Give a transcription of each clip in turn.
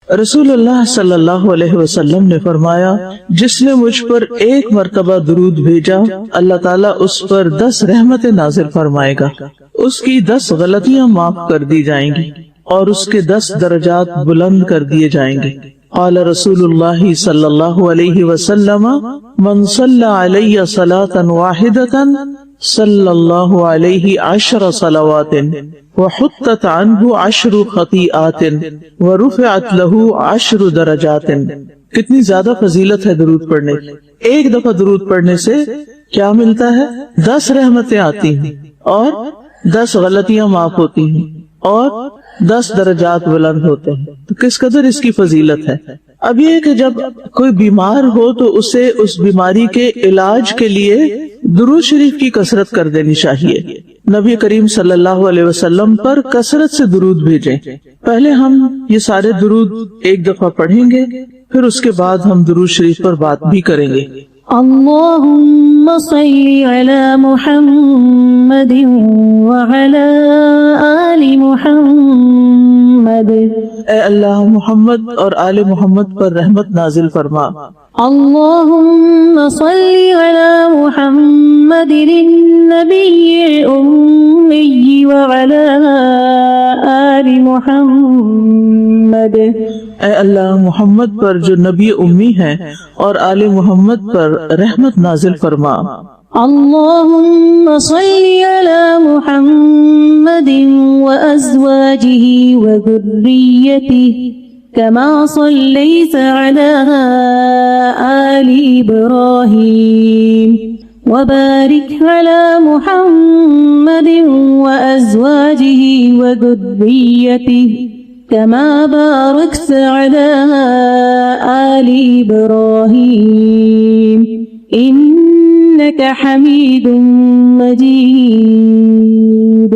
رسول اللہ صلی اللہ علیہ وسلم نے فرمایا، جس نے مجھ پر ایک مرتبہ درود بھیجا اللہ تعالیٰ اس پر 10 رحمتیں نازل فرمائے گا، اس کی 10 غلطیاں معاف کر دی جائیں گی اور اس کے 10 درجات بلند کر دیے جائیں گے۔ قال رسول اللہ صلی اللہ علیہ وسلم، من صلی علی صلاة واحدة صلی اللہ علیہ 10 صلوات وحطت عنہ 10 خطیئات ورفعت له 10 درجات۔ کتنی زیادہ فضیلت ہے درود پڑھنے کی۔ ایک دفعہ درود پڑھنے سے کیا ملتا ہے؟ 10 رحمتیں آتی ہیں اور 10 غلطیاں معاف ہوتی ہیں اور 10 درجات بلند ہوتے ہیں۔ تو کس قدر اس کی فضیلت ہے۔ اب یہ کہ جب کوئی بیمار ہو تو اسے اس بیماری کے علاج کے لیے درود شریف کی کثرت کر دینی چاہیے۔ نبی کریم صلی اللہ علیہ وسلم پر کثرت سے درود بھیجیں۔ پہلے ہم یہ سارے درود ایک دفعہ پڑھیں گے، پھر اس کے بعد ہم درود شریف پر بات بھی کریں گے۔ اللهم صل على محمد وعلى آل محمد۔ اے اللہ محمد اور آل محمد پر رحمت نازل فرما۔ اللهم صل على محمد النبي الأمي وعلى آل محمد۔ اے اللہ محمد پر جو نبی امی ہے اور آل محمد پر رحمت نازل فرما۔ اللهم صل على محمد وأزواجه وذريته كما صليت على آل إبراهيم وبارك على محمد وأزواجه وذريته كما باركت على آل إبراهيم إنك حميد مجيد۔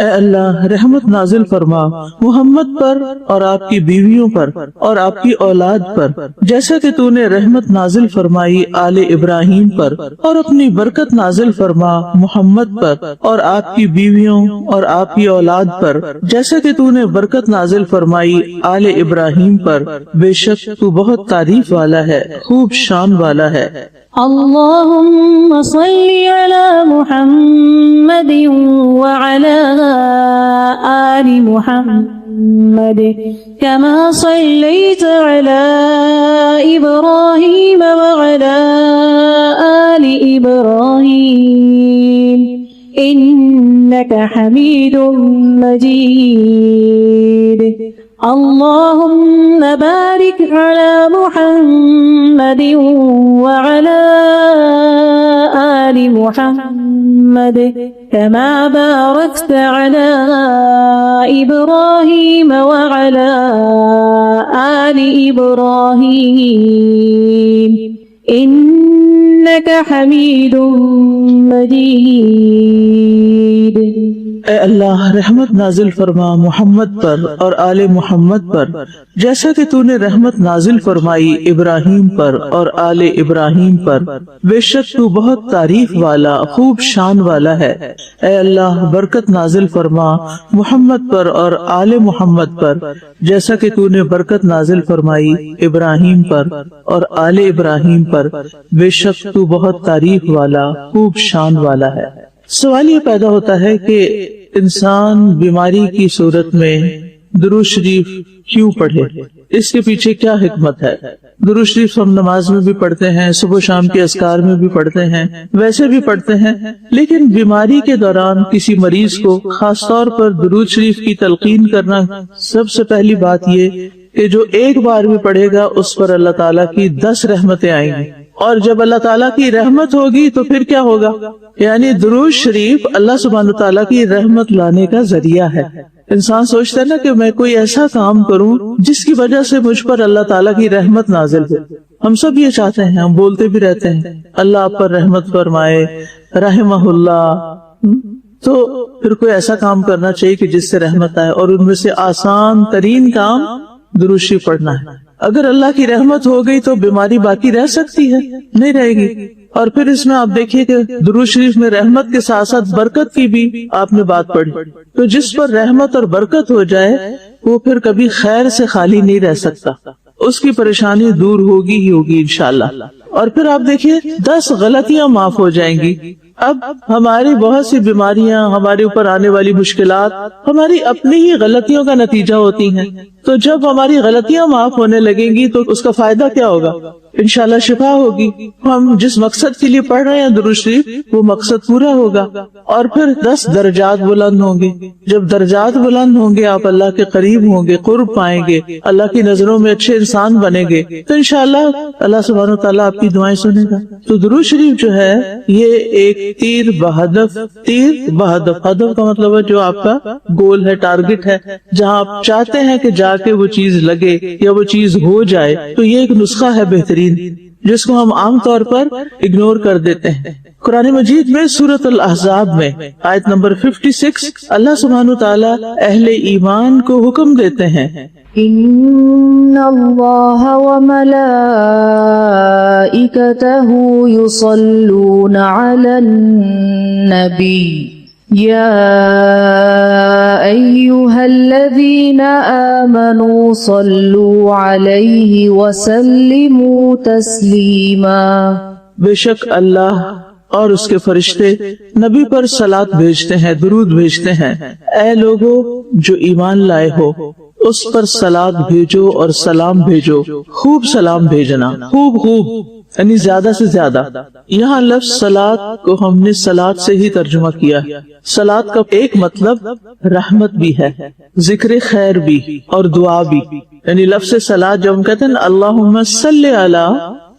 اے اللہ رحمت نازل فرما محمد پر اور آپ کی بیویوں پر اور آپ کی اولاد پر، جیسا کہ تو نے رحمت نازل فرمائی آل ابراہیم پر، اور اپنی برکت نازل فرما محمد پر اور آپ کی بیویوں اور آپ کی اولاد پر، جیسا کہ تو نے برکت نازل فرمائی آل ابراہیم پر، بے شک تو بہت تعریف والا ہے، خوب شان والا ہے۔ اللهم صل على محمد وعلى آل محمد كما صليت على إبراهيم وعلى آل إبراهيم إنك حميد مجيد۔ اللهم بارك على محمد وعلى آل محمد كما باركت على إبراهيم وعلى آل إبراهيم إنك حميد مجيد۔ اے اللہ رحمت نازل فرما محمد پر اور آل محمد پر، جیسا کہ تو نے رحمت نازل فرمائی ابراہیم پر اور آل ابراہیم پر، بے شک تو بہت تعریف والا خوب شان والا ہے۔ اے اللہ برکت نازل فرما محمد پر اور آل محمد پر، جیسا کہ تو نے برکت نازل فرمائی ابراہیم پر اور آل ابراہیم پر، بے شک تو بہت تعریف والا خوب شان والا ہے۔ سوال یہ پیدا ہوتا ہے کہ انسان بیماری کی صورت میں درود شریف کیوں پڑھے؟ اس کے پیچھے کیا حکمت ہے؟ درود شریف ہم نماز میں بھی پڑھتے ہیں، صبح شام کے اذکار میں بھی پڑھتے ہیں، ویسے بھی پڑھتے ہیں، لیکن بیماری کے دوران کسی مریض کو خاص طور پر درود شریف کی تلقین کرنا، سب سے پہلی بات یہ کہ جو ایک بار بھی پڑھے گا اس پر اللہ تعالیٰ کی 10 رحمتیں آئیں گی، اور جب اللہ تعالیٰ کی رحمت ہوگی تو پھر کیا ہوگا؟ یعنی درود شریف اللہ سبحانہ تعالیٰ کی رحمت لانے کا ذریعہ ہے۔ انسان سوچتا ہے نا کہ میں کوئی ایسا کام کروں جس کی وجہ سے مجھ پر اللہ تعالیٰ کی رحمت نازل ہو۔ ہم سب یہ چاہتے ہیں، ہم بولتے بھی رہتے ہیں اللہ آپ پر رحمت فرمائے، رحمہ اللہ۔ تو پھر کوئی ایسا کام کرنا چاہیے کہ جس سے رحمت آئے، اور ان میں سے آسان ترین کام درود شریف پڑھنا ہے۔ اگر اللہ کی رحمت ہو گئی تو بیماری باقی رہ سکتی ہے؟ نہیں رہے گی۔ اور پھر اس میں آپ دیکھیے کہ درود شریف میں رحمت کے ساتھ ساتھ برکت کی بھی آپ نے بات پڑھی. تو جس پر رحمت اور برکت ہو جائے وہ پھر کبھی خیر سے خالی نہیں رہ سکتا، اس کی پریشانی دور ہوگی ہی ہوگی انشاءاللہ. اور پھر آپ دیکھیے 10 غلطیاں معاف ہو جائیں گی. اب ہماری بہت سی بیماریاں، ہمارے اوپر آنے والی مشکلات ہماری اپنی ہی غلطیوں کا نتیجہ ہوتی ہیں. تو جب ہماری غلطیاں معاف ہونے لگیں گی تو اس کا فائدہ کیا ہوگا؟ انشاءاللہ شفا ہوگی. ہم جس مقصد کے لیے پڑھ رہے ہیں درود شریف وہ مقصد پورا ہوگا. اور پھر 10 درجات بلند ہوں گے. جب درجات بلند ہوں گے آپ اللہ کے قریب ہوں گے، قرب پائیں گے، اللہ کی نظروں میں اچھے انسان بنیں گے، تو انشاءاللہ اللہ سبحانہ وتعالیٰ آپ کی دعائیں سنے گا. تو درود شریف جو ہے یہ ایک تیر بہدف ہدف کا مطلب ہے جو آپ کا گول ہے، ٹارگٹ ہے، جہاں آپ چاہتے ہیں کہ جا کے وہ چیز لگے یا وہ چیز ہو جائے. تو یہ ایک نسخہ ہے بہترین جس کو ہم عام طور پر اگنور کر دیتے ہیں. قرآن مجید میں سورۃ الاحزاب میں آیت نمبر 56 اللہ سبحانہ تعالیٰ اہل ایمان کو حکم دیتے ہیں ان اللہ وملائکتہ یصلون علی النبی یا ایہا الذین آمنوا صلوا علیہ وسلموا تسلیما. بے شک اللہ اور اس کے فرشتے نبی پر صلات بھیجتے ہیں، درود بھیجتے ہیں. اے لوگو جو ایمان لائے ہو اس پر صلات بھیجو اور سلام بھیجو. خوب سلام بھیجنا، خوب یعنی زیادہ سے زیادہ. یہاں لفظ صلات کو ہم نے صلات سے ہی ترجمہ کیا. صلات کا ایک مطلب رحمت بھی ہے، ذکر خیر بھی اور دعا بھی. یعنی لفظ صلات جب ہم کہتے ہیں اللہم صلی علی،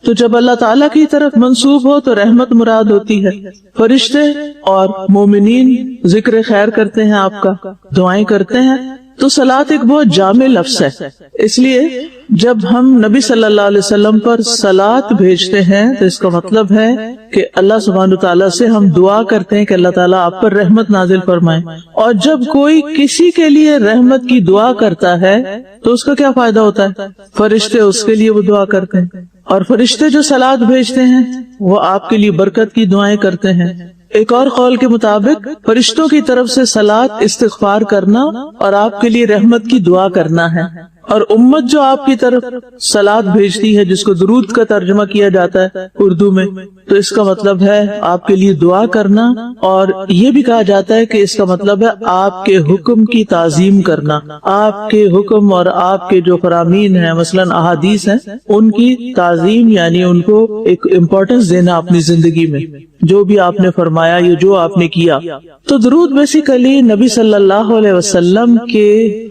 تو جب اللہ تعالیٰ کی طرف منسوب ہو تو رحمت مراد ہوتی ہے. فرشتے اور مومنین ذکر خیر کرتے ہیں، آپ کا دعائیں کرتے ہیں. تو صلات ایک بہت جامع لفظ ہے. اس لیے جب ہم نبی صلی اللہ علیہ وسلم پر صلات بھیجتے ہیں تو اس کا مطلب ہے کہ اللہ سبحانہ تعالیٰ سے ہم دعا کرتے ہیں کہ اللہ تعالیٰ آپ پر رحمت نازل فرمائے. اور جب کوئی کسی کے لیے رحمت کی دعا کرتا ہے تو اس کا کیا فائدہ ہوتا ہے؟ فرشتے اس کے لیے وہ دعا کرتے ہیں، اور فرشتے جو صلات بھیجتے ہیں وہ آپ کے لیے برکت کی دعائیں کرتے ہیں. ایک اور قول کے مطابق فرشتوں کی طرف سے صلات استغفار کرنا اور آپ کے لیے رحمت کی دعا کرنا ہے. اور امت جو آپ کی طرف صلات بھیجتی ہے جس کو درود کا ترجمہ کیا جاتا ہے اردو میں، تو اس کا مطلب ہے آپ کے لیے دعا کرنا. اور یہ بھی کہا جاتا ہے کہ اس کا مطلب ہے آپ کے حکم کی تعظیم کرنا. آپ کے حکم اور آپ کے جو فرامین ہیں مثلاً احادیث ہیں ان کی تعظیم، یعنی ان کو ایک امپورٹنس دینا اپنی زندگی میں، جو بھی آپ نے فرمایا یا جو آپ نے کیا. تو درود بیسیکلی نبی صلی اللہ علیہ وسلم کے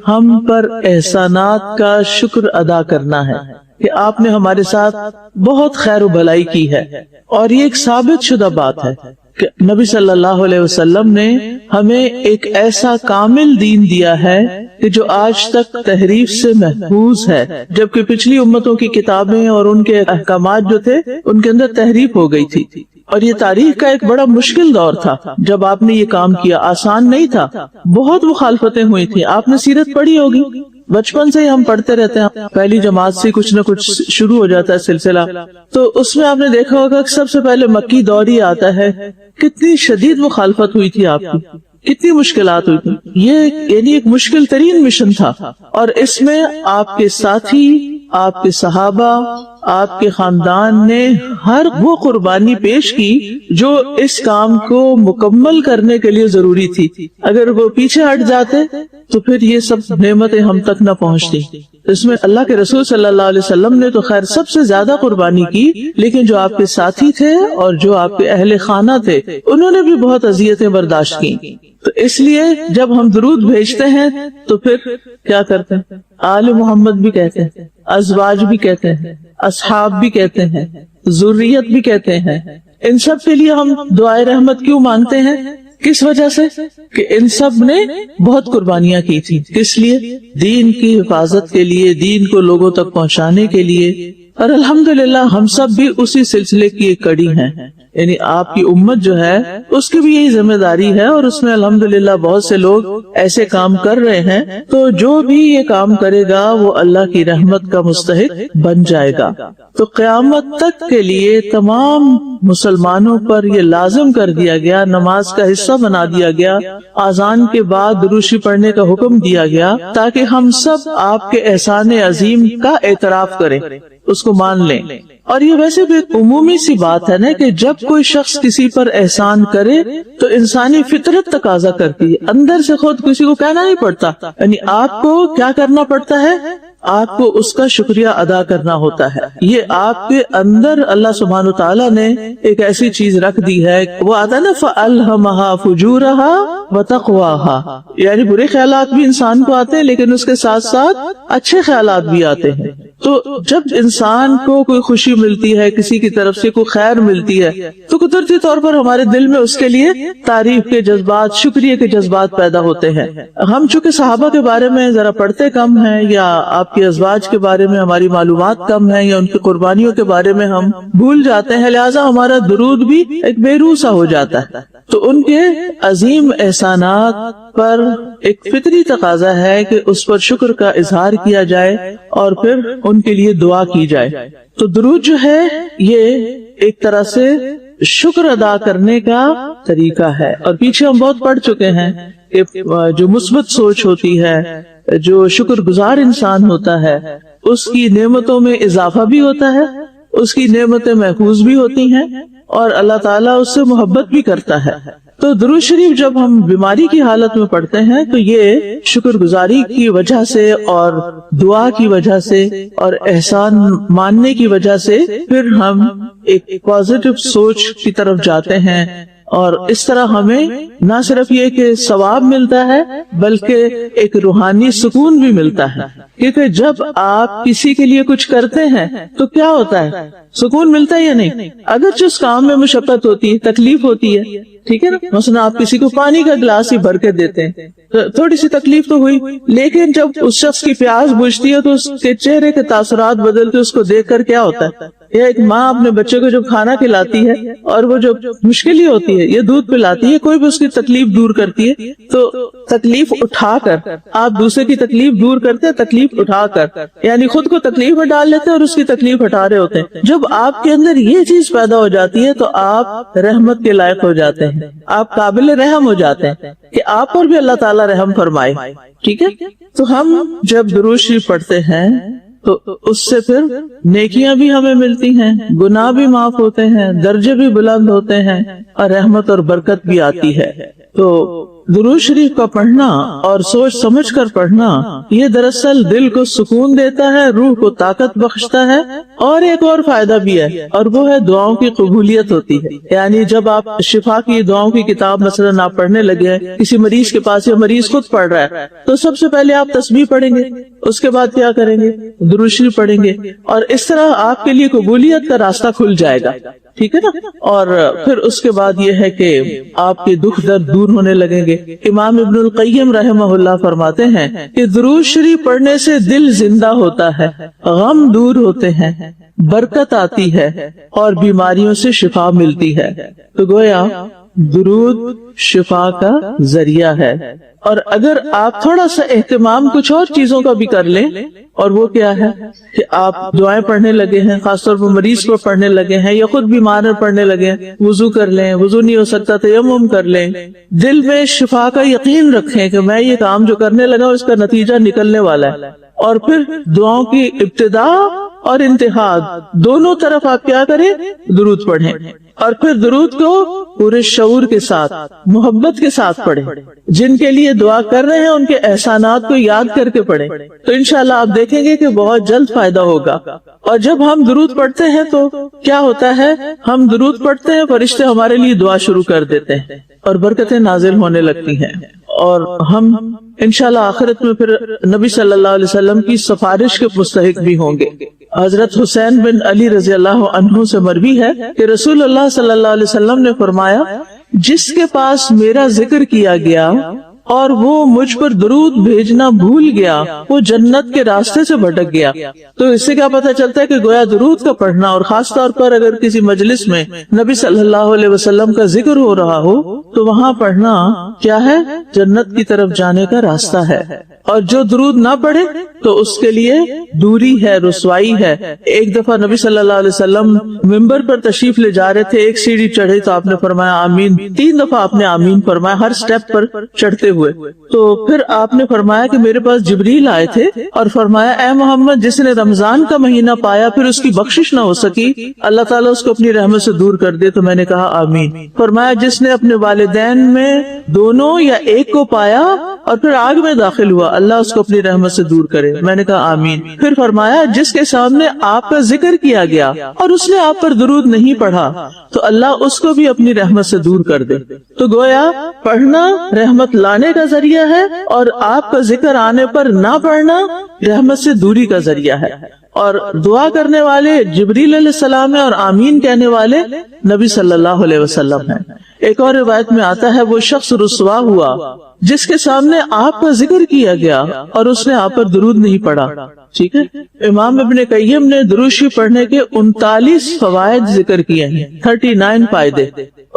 ہم پر احسانات کا شکر ادا کرنا ہے کہ آپ نے ہمارے ساتھ بہت خیر و بھلائی کی ہے. اور یہ ایک ثابت شدہ بات ہے کہ نبی صلی اللہ علیہ وسلم نے ہمیں ایک ایسا کامل دین دیا ہے کہ جو آج تک تحریف سے محفوظ ہے، جبکہ پچھلی امتوں کی کتابیں اور ان کے احکامات جو تھے ان کے اندر تحریف ہو گئی تھی. اور یہ تاریخ کا ایک بڑا مشکل دور تھا جب آپ نے یہ کام کیا، آسان نہیں تھا، بہت مخالفتیں ہوئی تھی. آپ نے سیرت پڑھی ہوگی، بچپن سے ہی ہم پڑھتے رہتے ہیں، پہلی جماعت سے کچھ نہ کچھ شروع ہو جاتا ہے سلسلہ. تو اس میں آپ نے دیکھا ہوگا کہ سب سے پہلے مکی دور ہی آتا ہے. کتنی شدید مخالفت ہوئی تھی آپ کی، کتنی مشکلات ہوئی تھی. یہ یعنی ایک مشکل ترین مشن تھا. اور اس میں آپ کے ساتھی، آپ کے صحابہ، آپ کے خاندان نے ہر وہ قربانی پیش کی جو اس کام کو مکمل کرنے کے لیے ضروری تھی. اگر وہ پیچھے ہٹ جاتے تو پھر یہ سب نعمتیں ہم تک نہ پہنچتی. اس میں اللہ کے رسول صلی اللہ علیہ وسلم نے تو خیر سب سے زیادہ قربانی کی، لیکن جو آپ کے ساتھی تھے اور جو آپ کے اہل خانہ تھے انہوں نے بھی بہت اذیتیں برداشت کی. تو اس لیے جب ہم درود بھیجتے ہیں تو پھر کیا کرتے ہیں؟ آل محمد بھی کہتے ہیں، ازواج بھی کہتے ہیں، اصحاب بھی کہتے ہیں، ذریت بھی کہتے ہیں. ان سب کے لیے ہم دعائے رحمت کیوں مانگتے ہیں؟ کس وجہ سے؟ کہ ان سب نے بہت قربانیاں کی تھی. کس لیے؟ دین کی حفاظت کے لیے، دین کو لوگوں تک پہنچانے کے لیے. اور الحمدللہ ہم سب بھی اسی سلسلے کی ایک کڑی ہیں. یعنی آپ کی امت جو ہے اس کی بھی یہی ذمہ داری ہے، اور اس میں الحمدللہ بہت سے لوگ ایسے کام کر رہے ہیں، تو جو بھی یہ کام کرے گا وہ اللہ کی رحمت کا مستحق بن جائے گا۔ تو قیامت تک کے لیے تمام مسلمانوں پر یہ لازم کر دیا گیا، نماز کا حصہ بنا دیا گیا، اذان کے بعد درود شریف پڑھنے کا حکم دیا گیا، تاکہ ہم سب آپ کے احسان عظیم کا اعتراف کریں، اس کو مان لیں۔ اور یہ ویسے بھی ایک عمومی سی بات ہے نا کہ جب کوئی شخص کسی پر احسان کرے تو انسانی فطرت تقاضا کرتی ہے، اندر سے خود کسی کو کہنا نہیں پڑتا، یعنی آپ کو کیا کرنا پڑتا ہے، آپ کو اس کا شکریہ ادا کرنا ہوتا ہے۔ یہ آپ کے اندر اللہ سبحانہ وتعالی نے ایک ایسی چیز رکھ دی ہے، وہ آتا ہے نا فَأَلْهَمَهَا فُجُورَهَا وَتَقْوَاهَا، یعنی برے خیالات بھی انسان کو آتے ہیں لیکن اس کے ساتھ ساتھ اچھے خیالات بھی آتے ہیں۔ تو جب انسان کو کوئی خوشی ملتی ہے، کسی کی طرف سے کوئی خیر ملتی ہے، تو قدرتی طور پر ہمارے دل میں اس کے لیے تعریف کے جذبات، شکریہ کے جذبات پیدا ہوتے ہیں۔ ہم چونکہ صحابہ کے بارے میں ذرا پڑھتے کم ہیں، یا آپ کے ازواج کے بارے میں ہماری معلومات کم ہیں، یا ان کی قربانیوں کے بارے میں ہم بھول جاتے ہیں، لہٰذا ہمارا درود بھی ایک بے روح سا ہو جاتا ہے۔ تو ان کے عظیم احسانات پر ایک فطری تقاضا ہے کہ اس پر شکر کا اظہار کیا جائے اور پھر ان کے لیے دعا کی جائے۔ تو درود جو ہے یہ ایک طرح سے شکر ادا کرنے کا طریقہ ہے، اور پیچھے ہم بہت پڑھ چکے ہیں کہ جو مثبت سوچ ہوتی ہے، جو شکر گزار انسان ہوتا ہے، اس کی نعمتوں میں اضافہ بھی ہوتا ہے، اس کی نعمتیں محفوظ بھی ہوتی ہیں، اور اللہ تعالیٰ اس سے محبت بھی کرتا ہے۔ تو درود شریف جب ہم بیماری کی حالت میں پڑھتے ہیں تو یہ شکر گزاری کی وجہ سے اور دعا کی وجہ سے اور احسان ماننے کی وجہ سے پھر ہم ایک پازیٹو سوچ کی طرف جاتے ہیں، اور اس طرح ہمیں نہ صرف یہ کہ ثواب ملتا ہے بلکہ ایک روحانی سکون بھی ملتا ہے، کیونکہ جب آپ کسی کے لیے کچھ کرتے ہیں تو کیا ہوتا ہے، سکون ملتا ہے یا نہیں؟ اگرچہ اس کام میں مشقت ہوتی ہے، تکلیف ہوتی ہے، ٹھیک ہے نا، مثلا آپ کسی کو پانی کا گلاس ہی بھر کے دیتے ہیں تو تھوڑی سی تکلیف تو ہوئی، لیکن جب اس شخص کی پیاس بجھتی ہے تو اس کے چہرے کے تاثرات بدلتے، اس کو دیکھ کر کیا ہوتا ہے؟ یا ایک ماں اپنے بچے کو جب کھانا کھلاتی ہے اور وہ جو مشکل ہی ہوتی ہے، یہ دودھ پلاتی ہے، کوئی بھی اس کی تکلیف دور کرتی ہے، تو تکلیف اٹھا کر آپ دوسرے کی تکلیف دور کرتے ہیں، تکلیف اٹھا کر، یعنی خود کو تکلیف میں ڈال لیتے ہیں اور اس کی تکلیف ہٹا رہے ہوتے ہیں۔ جب آپ کے اندر یہ چیز پیدا ہو جاتی ہے تو آپ رحمت کے لائق ہو جاتے ہیں، آپ قابل رحم ہو جاتے ہیں کہ آپ پر بھی اللہ تعالیٰ رحم فرمائے، ٹھیک ہے۔ تو ہم جب درود شریف پڑھتے ہیں تو اس سے پھر نیکیاں بھی ہمیں ملتی ہیں، گناہ بھی معاف ہوتے ہیں، درجے بھی بلند ہوتے ہیں، اور رحمت اور برکت بھی آتی ہے۔ تو درود شریف کا پڑھنا اور سوچ سمجھ کر پڑھنا یہ دراصل دل کو سکون دیتا ہے، روح کو طاقت بخشتا ہے، اور ایک اور فائدہ بھی ہے، اور وہ ہے دعاؤں کی قبولیت ہوتی ہے۔ یعنی جب آپ شفا کی دعاؤں کی کتاب مثلا آپ پڑھنے لگے ہیں کسی مریض کے پاس، یا مریض خود پڑھ رہا ہے، تو سب سے پہلے آپ تسبیح پڑھیں گے، اس کے بعد کیا کریں گے؟ درود شریف پڑھیں گے، اور اس طرح آپ کے لیے قبولیت کا راستہ کھل جائے گا، ٹھیک ہے نا۔ اور پھر اس کے بعد یہ ہے کہ آپ کے دکھ درد دور ہونے لگیں گے۔ امام ابن القیم رحمہ اللہ فرماتے ہیں کہ درود شریف پڑھنے سے دل زندہ ہوتا ہے، غم دور ہوتے ہیں، برکت آتی ہے، اور بیماریوں سے شفا ملتی ہے۔ تو گویا درود شفا کا ذریعہ ہے، اور اگر آپ تھوڑا سا اہتمام کچھ اور چیزوں کا بھی کر لیں، اور وہ کیا ہے کہ آپ دعائیں پڑھنے لگے ہیں، خاص طور پر مریض کو پڑھنے لگے ہیں، یا خود بیمار پڑھنے لگے ہیں، وضو کر لیں، وضو نہیں ہو سکتا تیمم کر لیں، دل میں شفا کا یقین رکھیں کہ میں یہ کام جو کرنے لگا اس کا نتیجہ نکلنے والا ہے، اور پھر دعاؤں کی ابتدا اور انتہا دونوں طرف آپ کیا کریں؟ درود پڑھیں، اور پھر درود کو پورے شعور کے ساتھ، محبت کے ساتھ پڑھیں، جن کے لیے دعا کر رہے ہیں ان کے احسانات کو یاد کر کے پڑھیں، تو انشاءاللہ آپ دیکھیں گے کہ بہت جلد فائدہ ہوگا۔ اور جب ہم درود پڑھتے ہیں تو کیا ہوتا ہے، ہم درود پڑھتے ہیں، فرشتے ہمارے لیے دعا شروع کر دیتے ہیں، اور برکتیں نازل ہونے لگتی ہیں، اور ہم انشاءاللہ آخرت میں پھر نبی صلی اللہ علیہ وسلم کی سفارش کے مستحق بھی ہوں گے۔ حضرت حسین بن علی رضی اللہ عنہ سے مروی ہے کہ رسول اللہ صلی اللہ علیہ وسلم نے فرمایا، جس کے پاس میرا ذکر کیا گیا اور وہ مجھ پر درود بھیجنا بھول گیا، وہ جنت کے راستے سے بھٹک گیا۔ تو اس سے کیا پتہ چلتا ہے کہ گویا درود کا پڑھنا، اور خاص طور پر اگر کسی مجلس میں نبی صلی اللہ علیہ وسلم کا ذکر ہو رہا ہو تو وہاں پڑھنا کیا ہے؟ جنت کی طرف جانے کا راستہ ہے۔ اور جو درود نہ پڑھے تو اس کے لیے دوری ہے، رسوائی ہے۔ ایک دفعہ نبی صلی اللہ علیہ وسلم ممبر پر تشریف لے جا رہے تھے، ایک سیڑھی چڑھے تو آپ نے فرمایا آمین، 3 دفعہ آپ نے آمین فرمایا ہر سٹیپ پر چڑھتے ہوئے۔ تو پھر آپ نے فرمایا کہ میرے پاس جبریل آئے تھے اور فرمایا اے محمد، جس نے رمضان کا مہینہ پایا پھر اس کی بخشش نہ ہو سکی، اللہ تعالیٰ اس کو اپنی رحمت سے دور کر دے۔ تو میں نے کہا آمین۔ فرمایا جس نے اپنے والدین میں دونوں یا ایک کو پایا اور پھر آگ میں داخل ہوا، اللہ اس کو اپنی رحمت سے دور کرے۔ میں نے کہا آمین۔ پھر فرمایا جس کے سامنے آپ کا ذکر کیا گیا اور اس نے آپ پر درود نہیں پڑھا تو اللہ اس کو بھی اپنی رحمت سے دور کر دے۔ تو گویا پڑھنا رحمت لانے کا ذریعہ ہے، اور آپ کا ذکر آنے پر نہ پڑھنا رحمت سے دوری کا ذریعہ ہے۔ اور دعا کرنے والے جبریل علیہ السلام ہیں اور آمین کہنے والے نبی صلی اللہ علیہ وسلم ہیں۔ ایک اور روایت میں آتا ہے وہ شخص رسوا ہوا جس کے سامنے آپ کا ذکر کیا گیا اور اس نے آپ پر درود نہیں پڑھا۔ ٹھیک ہے، امام ابن قیم نے درود شریف پڑھنے کے 39 فوائد ذکر کیے ہیں، 39 فائدے۔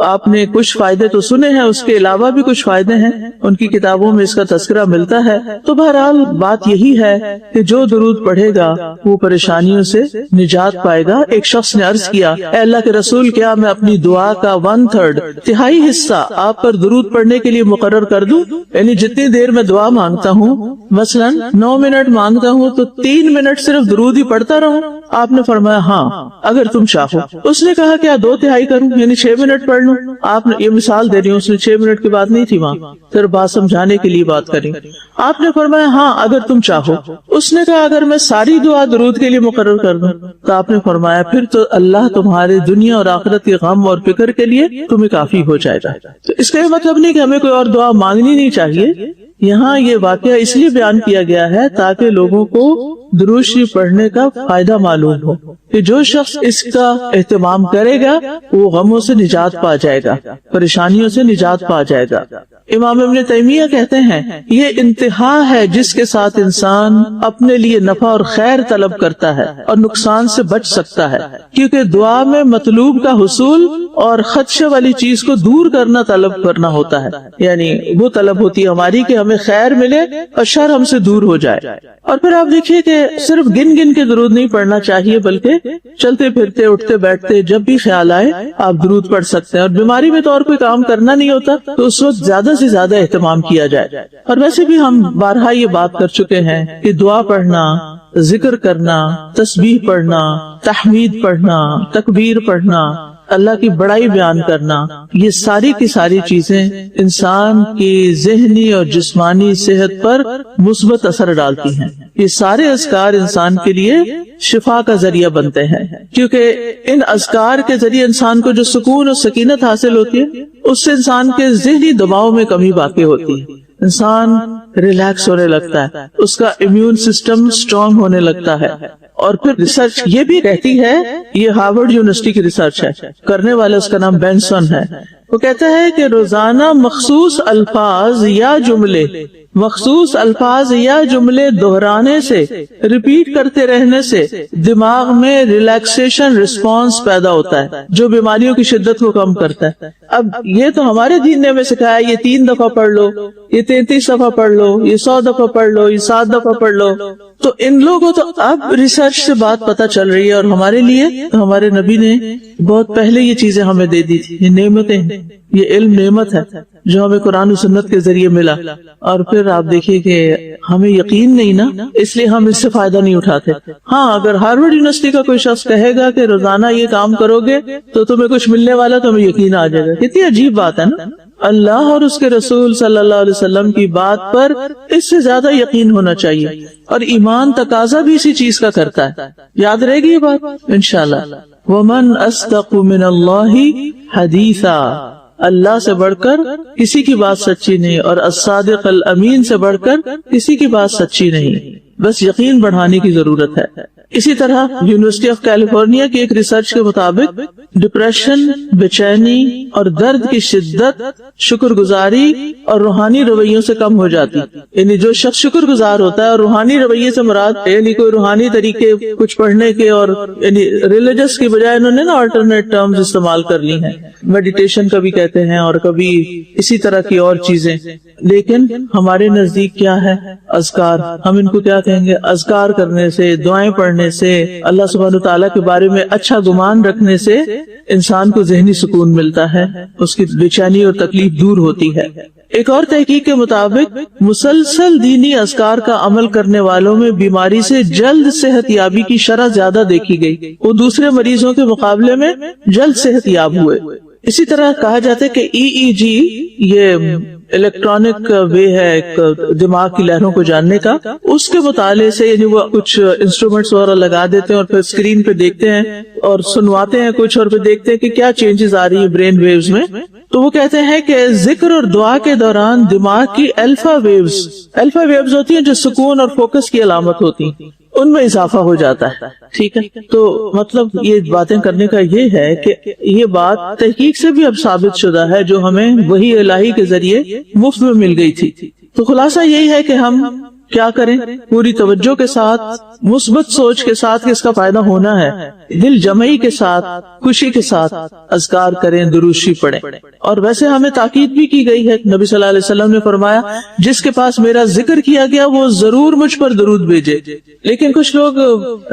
آپ نے کچھ فائدے تو سنے ہیں، اس کے علاوہ بھی کچھ فائدے ہیں، ان کی کتابوں میں اس کا تذکرہ ملتا ہے۔ تو بہرحال بات یہی ہے کہ جو درود پڑھے گا وہ پریشانیوں سے نجات پائے گا۔ ایک شخص نے عرض کیا اے اللہ کے رسول، کیا میں اپنی دعا کا 1/3 تہائی حصہ آپ پر درود پڑھنے کے لیے مقرر کر دوں؟ یعنی جتنی دیر میں دعا مانگتا ہوں، مثلا 9 منٹ مانگتا ہوں تو 3 منٹ صرف درود ہی پڑھتا رہوں؟ آپ نے فرمایا ہاں اگر تم چاہو۔ اس نے کہا کیا 2/3 کروں، یعنی 6 منٹ پڑھ لوں؟ آپ نے یہ مثال دے رہی ہوں، اس نے 6 منٹ کی بات نہیں تھی وہاں، پھر بات سمجھانے کے لیے بات کریں۔ آپ نے فرمایا ہاں اگر تم چاہو۔ اس نے کہا اگر میں ساری دعا درود کے لیے مقرر کر دوں؟ تو آپ نے فرمایا پھر تو اللہ تمہارے دنیا اور آخرت کے غم اور فکر کے لیے تمہیں کافی ہو جائے گا۔ تو اس کا یہ مطلب نہیں کہ ہمیں کوئی اور دعا مانگنی نہیں چاہیے۔ یہاں یہ واقعہ اس لیے بیان کیا گیا ہے تاکہ لوگوں کو درود شریف پڑھنے کا فائدہ معلوم ہو کہ جو شخص اس کا اہتمام کرے گا وہ غموں سے نجات پا جائے گا، پریشانیوں سے نجات پا جائے گا۔ امام ابن تیمیہ کہتے ہیں یہ انتہا ہے جس کے ساتھ انسان اپنے لیے نفع اور خیر طلب کرتا ہے اور نقصان سے بچ سکتا ہے، کیونکہ دعا میں مطلوب کا حصول اور خدشے والی چیز کو دور کرنا طلب کرنا ہوتا ہے، یعنی وہ طلب ہوتی ہے ہماری کہ ہمیں خیر ملے اور شر ہم سے دور ہو جائے۔ اور پھر آپ دیکھیے کہ صرف گن گن کے درود نہیں پڑھنا چاہیے، بلکہ چلتے پھرتے اٹھتے بیٹھتے جب بھی خیال آئے آپ درود پڑھ سکتے ہیں۔ اور بیماری میں تو اور کوئی کام کرنا نہیں ہوتا تو اس وقت زیادہ سے زیادہ اہتمام کیا جائے۔ اور ویسے بھی ہم بارہا یہ بات کر چکے ہیں کہ دعا پڑھنا، ذکر کرنا، تسبیح پڑھنا، تحمید پڑھنا، تکبیر پڑھنا، اللہ کی بڑائی بیان کرنا، یہ ساری کی ساری چیزیں انسان کی ذہنی اور جسمانی صحت پر مثبت اثر ڈالتی ہیں۔ یہ سارے اذکار انسان کے لیے شفا کا ذریعہ بنتے ہیں، کیونکہ ان اذکار کے ذریعے انسان کو جو سکون اور سکینت حاصل ہوتی ہے اس سے انسان کے ذہنی دباؤ میں کمی واقع ہوتی ہے، انسان ریلیکس ہونے لگتا ہے، اس کا امیون سسٹم سٹرونگ ہونے لگتا ہے۔ اور پھر ریسرچ یہ بھی کہتی ہے، یہ ہارورڈ یونیورسٹی کی ریسرچ ہے، کرنے والا اس کا نام بینسن ہے، وہ کہتا ہے کہ روزانہ مخصوص الفاظ یا جملے دہرانے سے، ریپیٹ کرتے رہنے سے دماغ میں ریلیکسیشن رسپانس پیدا ہوتا ہے جو بیماریوں کی شدت کو کم کرتا ہے۔ اب یہ تو ہمارے دین نے ہمیں سکھایا یہ 3 دفعہ پڑھ لو، یہ 33 دفعہ پڑھ لو، یہ 100 دفعہ پڑھ لو، یہ 7 دفعہ پڑھ لو۔ تو ان لوگوں تو اب ریسرچ سے بات پتہ چل رہی ہے، اور ہمارے لیے ہمارے نبی نے بہت پہلے یہ چیزیں ہمیں دے دی تھی۔ یہ نعمتیں، یہ علم نعمت ہے جو ہمیں قرآن و سنت کے ذریعے ملا۔ اور پھر آپ دیکھیے کہ ہمیں یقین نہیں نا، اس لیے ہم اس سے فائدہ نہیں اٹھاتے۔ ہاں اگر ہارورڈ یونیورسٹی کا کوئی شخص کہے گا کہ روزانہ یہ کام کرو گے تو تمہیں کچھ ملنے والا، تو ہمیں یقین آ جائے گا۔ کتنی عجیب بات ہے نا، اللہ اور اس کے رسول صلی اللہ علیہ وسلم کی بات پر اس سے زیادہ یقین ہونا چاہیے، اور ایمان تقاضا بھی اسی چیز کا کرتا ہے۔ یاد رہے گی یہ بات انشاءاللہ۔ وَمَنْ أَصْدَقُ مِنَ اللَّهِ حَدِيثًا، اللہ سے بڑھ کر کسی کی بات سچی نہیں، اور الصادق الامین سے بڑھ کر کسی کی بات سچی نہیں۔ بس یقین بڑھانے کی ضرورت ہے۔ اسی طرح یونیورسٹی آف کیلیفورنیا کی ایک ریسرچ کے مطابق ڈپریشن، بے-چینی اور درد کی شدت شکر گزاری اور روحانی رویوں سے کم ہو جاتی. یعنی جو شخص شکر گزار ہوتا ہے، اور روحانی رویے سے مراد یعنی کوئی روحانی طریقے کچھ پڑھنے کے، اور یعنی ریلیجس کی بجائے انہوں نے نا آلٹرنیٹ ٹرمز استعمال کر لی ہیں، میڈیٹیشن کبھی کہتے ہیں اور کبھی اسی طرح کی اور چیزیں. لیکن ہمارے نزدیک کیا ہے؟ اذکار. ہم ان کو کیا کہیں گے؟ اذکار کرنے سے، دعائیں پڑھنے سے، اللہ سبحانہ تعالیٰ کے بارے میں اچھا گمان رکھنے سے انسان کو ذہنی سکون ملتا ہے، اس کی بے چینی اور تکلیف دور ہوتی ہے. ایک اور تحقیق کے مطابق مسلسل دینی اذکار کا عمل کرنے والوں میں بیماری سے جلد صحت یابی کی شرح زیادہ دیکھی گئی. وہ دوسرے مریضوں کے مقابلے میں جلد صحت یاب ہوئے. اسی طرح کہا جاتا ہے کہ EEG یہ الیکٹرانک وے ہے ایک دماغ کی لہروں کو جاننے کا، اس کے مطالعے سے یعنی وہ کچھ انسٹرومنٹس وغیرہ لگا دیتے ہیں اور پھر اسکرین پہ دیکھتے ہیں اور سنواتے ہیں کچھ، اور پھر دیکھتے ہیں کہ کیا چینجز آ رہی ہیں برین ویوز میں. تو وہ کہتے ہیں کہ ذکر اور دعا کے دوران دماغ کی الفا ویوز ہوتی ہیں جو سکون اور فوکس کی علامت ہوتی ہیں، ان میں اضافہ ہو جاتا ہے. ٹھیک ہے، تو مطلب یہ باتیں کرنے کا یہ ہے کہ یہ بات تحقیق سے بھی اب ثابت شدہ ہے جو ہمیں وحی الہی کے ذریعے مفت میں مل گئی تھی. تو خلاصہ یہی ہے کہ ہم کیا کریں؟ پوری توجہ کے ساتھ، مثبت سوچ کے ساتھ کہ اس کا فائدہ ہونا ہے، دل جمعی کے ساتھ، خوشی کے ساتھ اذکار کریں، درود شریف پڑھیں. اور ویسے ہمیں تاکید بھی کی گئی ہے، نبی صلی اللہ علیہ وسلم نے فرمایا جس کے پاس میرا ذکر کیا گیا وہ ضرور مجھ پر درود بھیجے. لیکن کچھ لوگ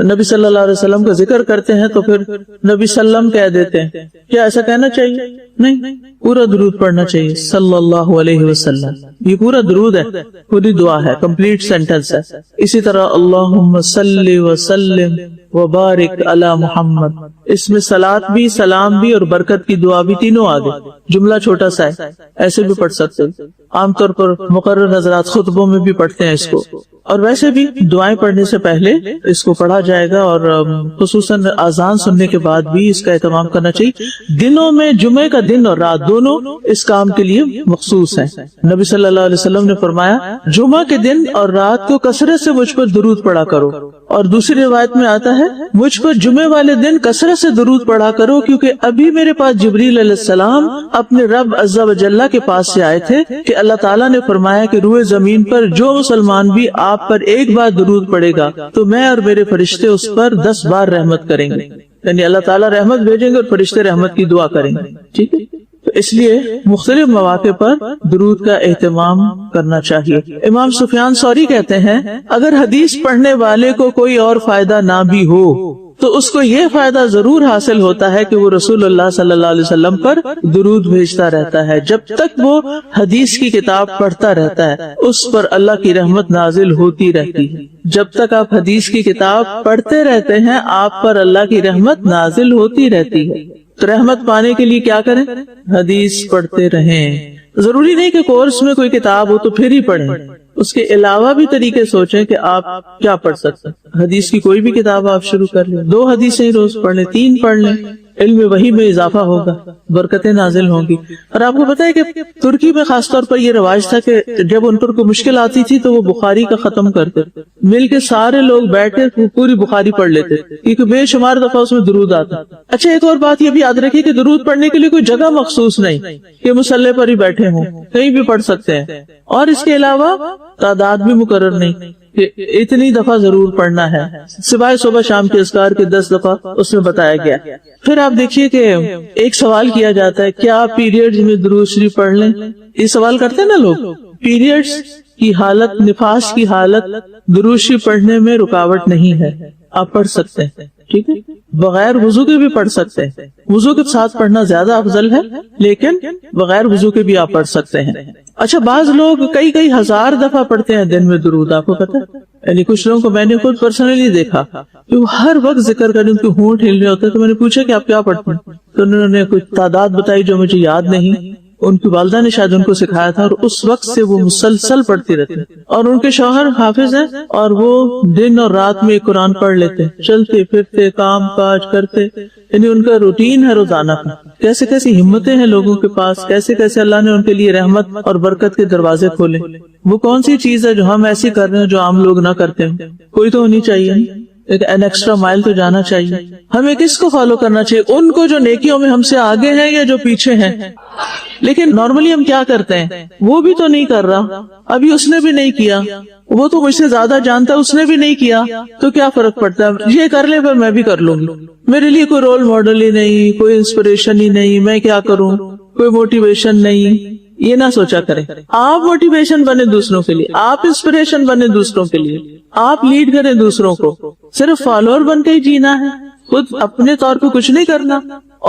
نبی صلی اللہ علیہ وسلم کا ذکر کرتے ہیں تو پھر نبی سلم کہہ دیتے ہیں. کیا ایسا کہنا چاہیے؟ نہیں، پورا درود پڑھنا چاہیے صلی اللہ علیہ وسلم. یہ پورا درود ہے، پوری دعا ہے، کمپلیٹ سینٹنس ہے. اسی طرح اللہم صلی وسلم وبارک علی محمد، اس میں صلاۃ بھی، سلام بھی اور برکت کی دعا بھی تینوں آ گئے. جملہ چھوٹا سا ہے، ایسے بھی پڑھ سکتے. عام طور پر مقرر حضرات خطبوں میں بھی پڑھتے ہیں اس کو، اور ویسے بھی دعائیں پڑھنے سے پہلے اس کو پڑھا جائے گا، اور خصوصاً اذان سننے کے بعد بھی اس کا اہتمام کرنا چاہیے. دنوں میں جمعے کا دن اور رات دونوں اس کام کے لیے مخصوص ہیں. نبی صلی اللہ علیہ وسلم نے فرمایا جمعہ کے دن اور رات کو کثرت سے مجھ پر درود پڑھا کرو. اور دوسری روایت میں آتا ہے مجھ پر جمعے والے دن کثرت سے درود پڑھا کرو، کیونکہ ابھی میرے پاس جبریل علیہ السلام اپنے رب عز و جل کے پاس سے آئے تھے کہ اللہ تعالیٰ نے فرمایا کہ روئے زمین پر جو مسلمان بھی آپ پر ایک بار درود پڑے گا تو میں اور میرے فرشتے اس پر 10 بار رحمت کریں گے. یعنی اللہ تعالیٰ رحمت بھیجیں گے اور فرشتے رحمت کی دعا کریں گے. ٹھیک ہے، تو اس لیے مختلف مواقع پر درود کا اہتمام کرنا چاہیے. امام سفیان ثوری کہتے ہیں اگر حدیث پڑھنے والے کو کوئی اور فائدہ نہ بھی ہو تو اس کو یہ فائدہ ضرور حاصل ہوتا ہے کہ وہ رسول اللہ صلی اللہ علیہ وسلم پر درود بھیجتا رہتا ہے. جب تک وہ حدیث کی کتاب پڑھتا رہتا ہے اس پر اللہ کی رحمت نازل ہوتی رہتی ہے. جب تک آپ حدیث کی کتاب پڑھتے رہتے ہیں آپ پر اللہ کی رحمت نازل ہوتی رہتی ہے. تو رحمت پانے کے لیے کیا کریں؟ حدیث پڑھتے رہیں. ضروری نہیں کہ کورس میں کوئی کتاب ہو تو پھر ہی پڑھیں، اس کے علاوہ بھی طریقے سوچیں کہ آپ کیا پڑھ سکتے ہیں. حدیث کی کوئی بھی کتاب آپ شروع کر لیں، 2 حدیثیں روز پڑھ لیں، 3 پڑھ لیں، علم وحی میں اضافہ ہوگا، برکتیں نازل ہوں گی. اور آپ کو پتا ہے کہ ترکی میں خاص طور پر یہ رواج تھا کہ جب ان پر کوئی مشکل آتی تھی تو وہ بخاری کا ختم کرتے، مل کے سارے لوگ بیٹھے پوری بخاری پڑھ لیتے کیونکہ بے شمار دفعہ اس میں درود آتا. اچھا، ایک اور بات یہ بھی یاد رکھیے کہ درود پڑھنے کے لیے کوئی جگہ مخصوص نہیں کہ مصلی پر ہی بیٹھے ہوں، کہیں بھی پڑھ سکتے ہیں. اور اس کے علاوہ تعداد بھی مقرر نہیں کہ اتنی دفعہ ضرور پڑھنا ہے، سوائے صبح شام کے اذکار کے 10 دفعہ اس میں بتایا گیا. پھر آپ دیکھیے کہ ایک سوال کیا جاتا ہے کیا پیریڈز میں درود شریف پڑھ لیں؟ یہ سوال کرتے ہیں نا لوگ. پیریڈز کی حالت، نفاس کی حالت درود شریف پڑھنے میں رکاوٹ نہیں ہے، آپ پڑھ سکتے ہیں. ٹھیک ہے، بغیر وضو کے بھی پڑھ سکتے ہیں. وضو کے ساتھ پڑھنا زیادہ افضل ہے لیکن بغیر وضو کے بھی آپ پڑھ سکتے ہیں. اچھا، بعض لوگ کئی ہزار دفعہ پڑھتے ہیں دن میں درود. آپ کو پتا ہے، یعنی کچھ لوگوں کو میں نے خود پرسنلی دیکھا کہ وہ ہر وقت ذکر کریں، ان کے ہونٹ ہل رہے ہوتے ہیں. تو میں نے پوچھا کہ آپ کیا پڑھتے ہیں؟ تو انہوں نے کچھ تعداد بتائی جو مجھے یاد نہیں. ان کی والدہ نے شاید ان کو سکھایا تھا اور اس وقت سے وہ مسلسل پڑھتی رہتی ہیں. اور ان کے شوہر حافظ ہیں اور وہ دن اور رات میں قرآن پڑھ لیتے، چلتے پھرتے کام کاج کرتے، یعنی ان کا روٹین ہے روزانہ کا. کیسے کیسی ہمتیں ہیں لوگوں کے پاس، کیسے کیسے اللہ نے ان کے لیے رحمت اور برکت کے دروازے کھولے. وہ کون سی چیز ہے جو ہم ایسی کر رہے ہیں جو عام لوگ نہ کرتے ہیں؟ کوئی تو ہونی چاہیے. ایک ایکسٹرا مائل تو جانا چاہیے. ہمیں کس کو فالو کرنا چاہیے؟ ان کو جو نیکیوں میں ہم سے آگے ہیں یا جو پیچھے ہیں. لیکن نارملی ہم کیا کرتے ہیں، وہ بھی تو نہیں کر رہا، ابھی اس نے بھی نہیں کیا، وہ تو مجھ سے زیادہ جانتا ہے، اس نے بھی نہیں کیا، تو کیا فرق پڑتا ہے، یہ کر لے پھر میں بھی کر لوں گی. میرے لیے کوئی رول ماڈل ہی نہیں، کوئی انسپریشن ہی نہیں، میں کیا کروں، کوئی موٹیویشن نہیں. یہ نہ سوچا کریں. آپ موٹیویشن بنے دوسروں کے لیے، آپ انسپریشن بنے دوسروں کے لیے، آپ لیڈ کریں دوسروں کو. صرف فالوور بن کے ہی جینا ہے، خود اپنے طور پہ کچھ نہیں کرنا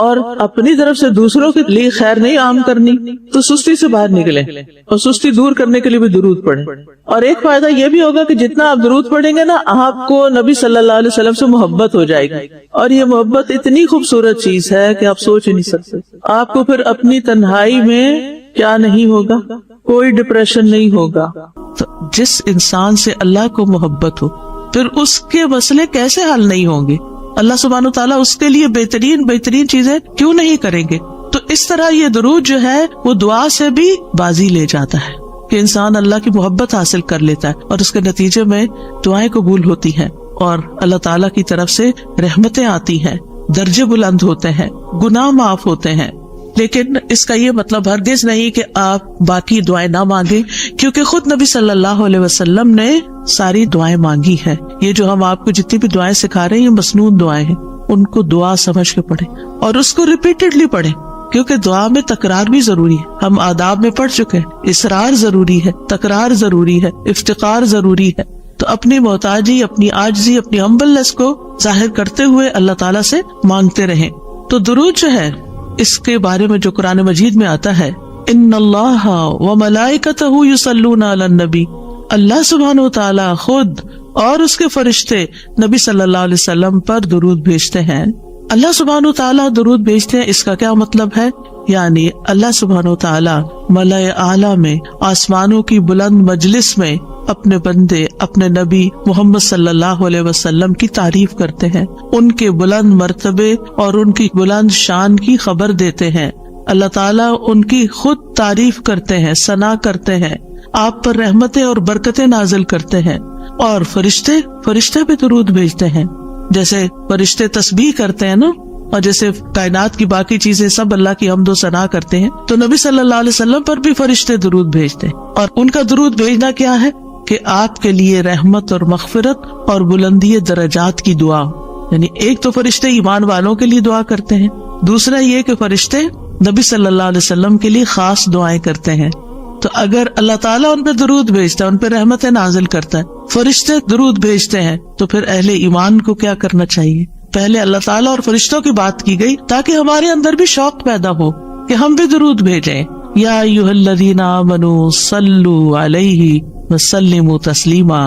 اور اپنی طرف سے دوسروں کے لیے خیر نہیں عام کرنی. تو سستی سے باہر نکلیں اور سستی دور کرنے کے لیے بھی درود پڑھیں. اور ایک فائدہ یہ بھی ہوگا کہ جتنا آپ درود پڑھیں گے نا، آپ کو نبی صلی اللہ علیہ وسلم سے محبت ہو جائے گی. اور یہ محبت اتنی خوبصورت چیز ہے کہ آپ سوچ ہی نہیں سکتے. آپ کو پھر اپنی تنہائی میں کیا نہیں ہوگا، کوئی ڈپریشن نہیں ہوگا. تو جس انسان سے اللہ کو محبت ہو پھر اس کے مسئلے کیسے حل نہیں ہوں گے؟ اللہ سبحانہ وتعالیٰ اس کے لیے بہترین چیزیں کیوں نہیں کریں گے؟ تو اس طرح یہ درود جو ہے وہ دعا سے بھی بازی لے جاتا ہے کہ انسان اللہ کی محبت حاصل کر لیتا ہے اور اس کے نتیجے میں دعائیں قبول ہوتی ہیں اور اللہ تعالیٰ کی طرف سے رحمتیں آتی ہیں، درجے بلند ہوتے ہیں، گناہ معاف ہوتے ہیں. لیکن اس کا یہ مطلب ہرگز نہیں کہ آپ باقی دعائیں نہ مانگیں، کیونکہ خود نبی صلی اللہ علیہ وسلم نے ساری دعائیں مانگی ہیں. یہ جو ہم آپ کو جتنی بھی دعائیں سکھا رہے ہیں یہ مسنون دعائیں ہیں، ان کو دعا سمجھ کے پڑھیں اور اس کو ریپیٹڈلی پڑھیں، کیونکہ دعا میں تکرار بھی ضروری ہے. ہم آداب میں پڑھ چکے ہیں، اصرار ضروری ہے، تکرار ضروری ہے، افتقار ضروری ہے. تو اپنی محتاجی، اپنی عاجزی، اپنی ہمبلنس کو ظاہر کرتے ہوئے اللہ تعالیٰ سے مانگتے رہیں. تو درود جو ہے اس کے بارے میں جو قرآن مجید میں آتا ہے، ان اللہ وملائکتہ یصلون علی النبی، اللہ سبحانہ وتعالیٰ خود اور اس کے فرشتے نبی صلی اللہ علیہ وسلم پر درود بھیجتے ہیں. اللہ سبحانہ وتعالیٰ درود بھیجتے ہیں، اس کا کیا مطلب ہے؟ یعنی اللہ سبحانہ وتعالیٰ ملائے اعلیٰ میں، آسمانوں کی بلند مجلس میں اپنے بندے، اپنے نبی محمد صلی اللہ علیہ وسلم کی تعریف کرتے ہیں، ان کے بلند مرتبے اور ان کی بلند شان کی خبر دیتے ہیں. اللہ تعالیٰ ان کی خود تعریف کرتے ہیں، ثنا کرتے ہیں، آپ پر رحمتیں اور برکتیں نازل کرتے ہیں. اور فرشتے بھی درود بھیجتے ہیں، جیسے فرشتے تسبیح کرتے ہیں نا، اور جیسے کائنات کی باقی چیزیں سب اللہ کی حمد و ثنا کرتے ہیں، تو نبی صلی اللہ علیہ وسلم پر بھی فرشتے درود بھیجتے ہیں. اور ان کا درود بھیجنا کیا ہے کہ آپ کے لیے رحمت اور مغفرت اور بلندی درجات کی دعا. یعنی ایک تو فرشتے ایمان والوں کے لیے دعا کرتے ہیں، دوسرا یہ کہ فرشتے نبی صلی اللہ علیہ وسلم کے لیے خاص دعائیں کرتے ہیں. تو اگر اللہ تعالیٰ ان پہ درود بھیجتا ہے، ان پہ رحمتیں نازل کرتا ہے، فرشتے درود بھیجتے ہیں، تو پھر اہل ایمان کو کیا کرنا چاہیے؟ پہلے اللہ تعالیٰ اور فرشتوں کی بات کی گئی تاکہ ہمارے اندر بھی شوق پیدا ہو کہ ہم بھی درود بھیجیں. یا ایھا الذین آمنوا صلوا علیہ وسلموا تسلیما،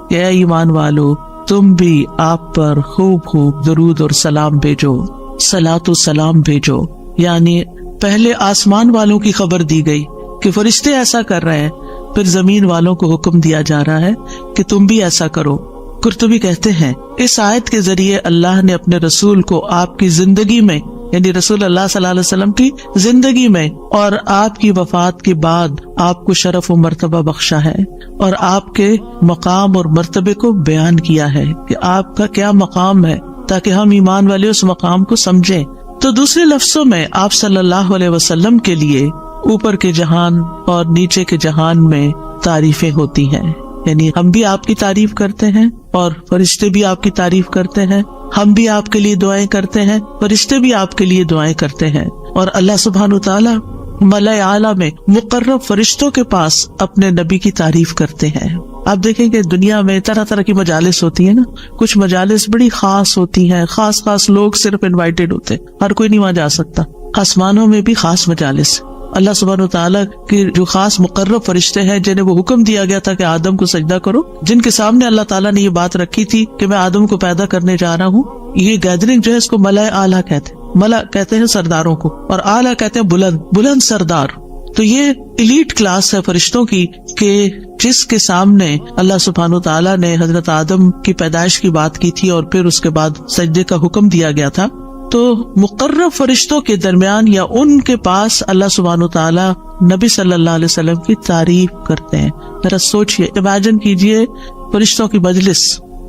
کہ اے ایمان والو تم بھی آپ پر خوب درود اور سلام بھیجو، صلاۃ و سلام بھیجو. یعنی پہلے آسمان والوں کی خبر دی گئی کہ فرشتے ایسا کر رہے ہیں، پھر زمین والوں کو حکم دیا جا رہا ہے کہ تم بھی ایسا کرو. قرطبی کہتے ہیں اس آیت کے ذریعے اللہ نے اپنے رسول کو آپ کی زندگی میں، یعنی رسول اللہ صلی اللہ علیہ وسلم کی زندگی میں اور آپ کی وفات کے بعد آپ کو شرف و مرتبہ بخشا ہے اور آپ کے مقام اور مرتبے کو بیان کیا ہے کہ آپ کا کیا مقام ہے، تاکہ ہم ایمان والے اس مقام کو سمجھیں. تو دوسرے لفظوں میں آپ صلی اللہ علیہ وسلم کے لیے اوپر کے جہان اور نیچے کے جہان میں تعریفیں ہوتی ہیں. یعنی ہم بھی آپ کی تعریف کرتے ہیں اور فرشتے بھی آپ کی تعریف کرتے ہیں، ہم بھی آپ کے لیے دعائیں کرتے ہیں، فرشتے بھی آپ کے لیے دعائیں کرتے ہیں. اور اللہ سبحانہ تعالیٰ ملائے اعلیٰ میں مقرب فرشتوں کے پاس اپنے نبی کی تعریف کرتے ہیں. آپ دیکھیں کہ دنیا میں طرح طرح کی مجالس ہوتی ہیں نا، کچھ مجالس بڑی خاص ہوتی ہیں، خاص لوگ صرف انوائٹڈ ہوتے، ہر کوئی نہیں وہاں جا سکتا. آسمانوں میں بھی خاص مجالس، اللہ سبحانہ وتعالیٰ کے جو خاص مقرب فرشتے ہیں جنہیں وہ حکم دیا گیا تھا کہ آدم کو سجدہ کرو، جن کے سامنے اللہ تعالیٰ نے یہ بات رکھی تھی کہ میں آدم کو پیدا کرنے جا رہا ہوں. یہ گیدرنگ جو ہے اس کو ملائے اعلیٰ کہتے ہیں. ملا کہتے ہیں سرداروں کو اور اعلیٰ کہتے ہیں بلند سردار. تو یہ ایلیٹ کلاس ہے فرشتوں کی کہ جس کے سامنے اللہ سبحانہ تعالیٰ نے حضرت آدم کی پیدائش کی بات کی تھی اور پھر اس کے بعد سجدے کا حکم دیا گیا تھا. تو مقرب فرشتوں کے درمیان یا ان کے پاس اللہ سبحانہ تعالیٰ نبی صلی اللہ علیہ وسلم کی تعریف کرتے ہیں. ذرا سوچئے، امیجن کیجئے فرشتوں کی مجلس،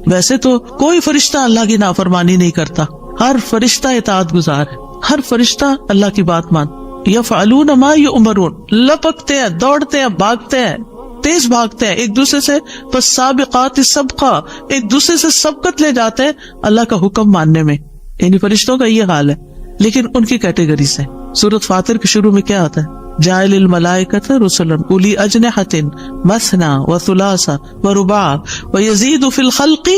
ویسے تو کوئی فرشتہ اللہ کی نافرمانی نہیں کرتا، ہر فرشتہ اطاعت گزار ہے، ہر فرشتہ اللہ کی بات مان، یفعلون ما یؤمرون، لپکتے ہیں، دوڑتے ہیں، بھاگتے ہیں، تیز بھاگتے ہیں ایک دوسرے سے، بس سابقات سبقہ، ایک دوسرے سے سبقت لے جاتے ہیں اللہ کا حکم ماننے میں. یعنی فرشتوں کا یہ حال ہے، لیکن ان کی کیٹیگری سے. سورۃ فاطر کے شروع میں کیا آتا ہے؟ جاعل الملائکۃ رسلا اولی اجنحۃ مثنی وثلاث ورباع ویزید فی الخلق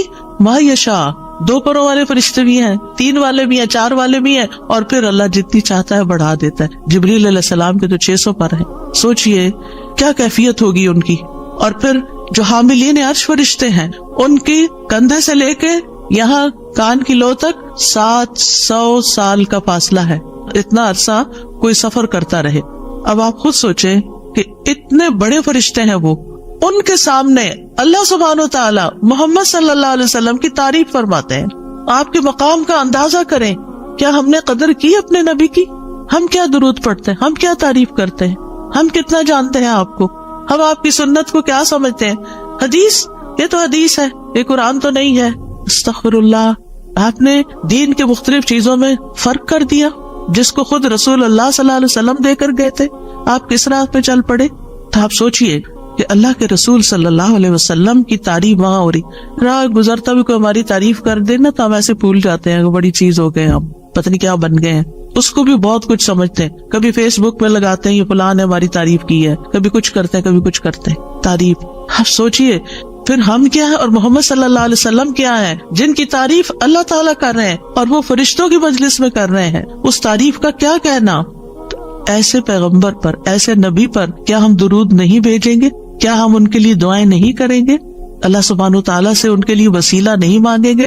ما یشاء. 2 پروں والے فرشتے بھی ہیں، 3 والے بھی ہیں، 4 والے بھی ہیں، اور پھر اللہ جتنی چاہتا ہے بڑھا دیتا ہے. جبریل علیہ السلام کے تو 600 پر ہیں. سوچئے کیا کیفیت ہوگی ان کی. اور پھر جو حاملین عرش فرشتے ہیں، ان کی کندھے سے لے کے یہاں کان کی لو تک 700 سال کا فاصلہ ہے. اتنا عرصہ کوئی سفر کرتا رہے. اب آپ خود سوچیں کہ اتنے بڑے فرشتے ہیں وہ، ان کے سامنے اللہ سبحانہ وتعالی محمد صلی اللہ علیہ وسلم کی تعریف فرماتے ہیں. آپ کے مقام کا اندازہ کریں، کیا ہم نے قدر کی اپنے نبی کی؟ ہم کیا درود پڑھتے ہیں، ہم کیا تعریف کرتے ہیں، ہم کتنا جانتے ہیں آپ کو، ہم آپ کی سنت کو کیا سمجھتے ہیں. حدیث، یہ تو حدیث ہے، یہ قرآن تو نہیں ہے. استغفر اللہ. آپ نے دین کے مختلف چیزوں میں فرق کر دیا، جس کو خود رسول اللہ صلی اللہ علیہ وسلم دے کر گئے تھے. آپ کس راہ پہ چل پڑے؟ تو آپ سوچئے کہ اللہ کے رسول صلی اللہ علیہ وسلم کی تعریف وہاں ہو رہی. راہ گزرتا بھی کوئی ہماری تعریف کر دے نا تو ہم ایسے بھول جاتے ہیں کہ بڑی چیز ہو گئے، ہم پتہ نہیں کیا بن گئے ہیں. اس کو بھی بہت کچھ سمجھتے ہیں. کبھی فیس بک میں لگاتے ہیں یہ فلاں نے ہماری تعریف کی ہے، کبھی کچھ کرتے ہیں، کبھی کچھ کرتے ہیں تعریف. آپ سوچئے پھر ہم کیا ہے اور محمد صلی اللہ علیہ وسلم کیا ہے، جن کی تعریف اللہ تعالیٰ کر رہے ہیں اور وہ فرشتوں کی مجلس میں کر رہے ہیں. اس تعریف کا کیا کہنا. ایسے پیغمبر پر، ایسے نبی پر کیا ہم درود نہیں بھیجیں گے؟ کیا ہم ان کے لیے دعائیں نہیں کریں گے؟ اللہ سبحانہ وتعالیٰ سے ان کے لیے وسیلہ نہیں مانگیں گے؟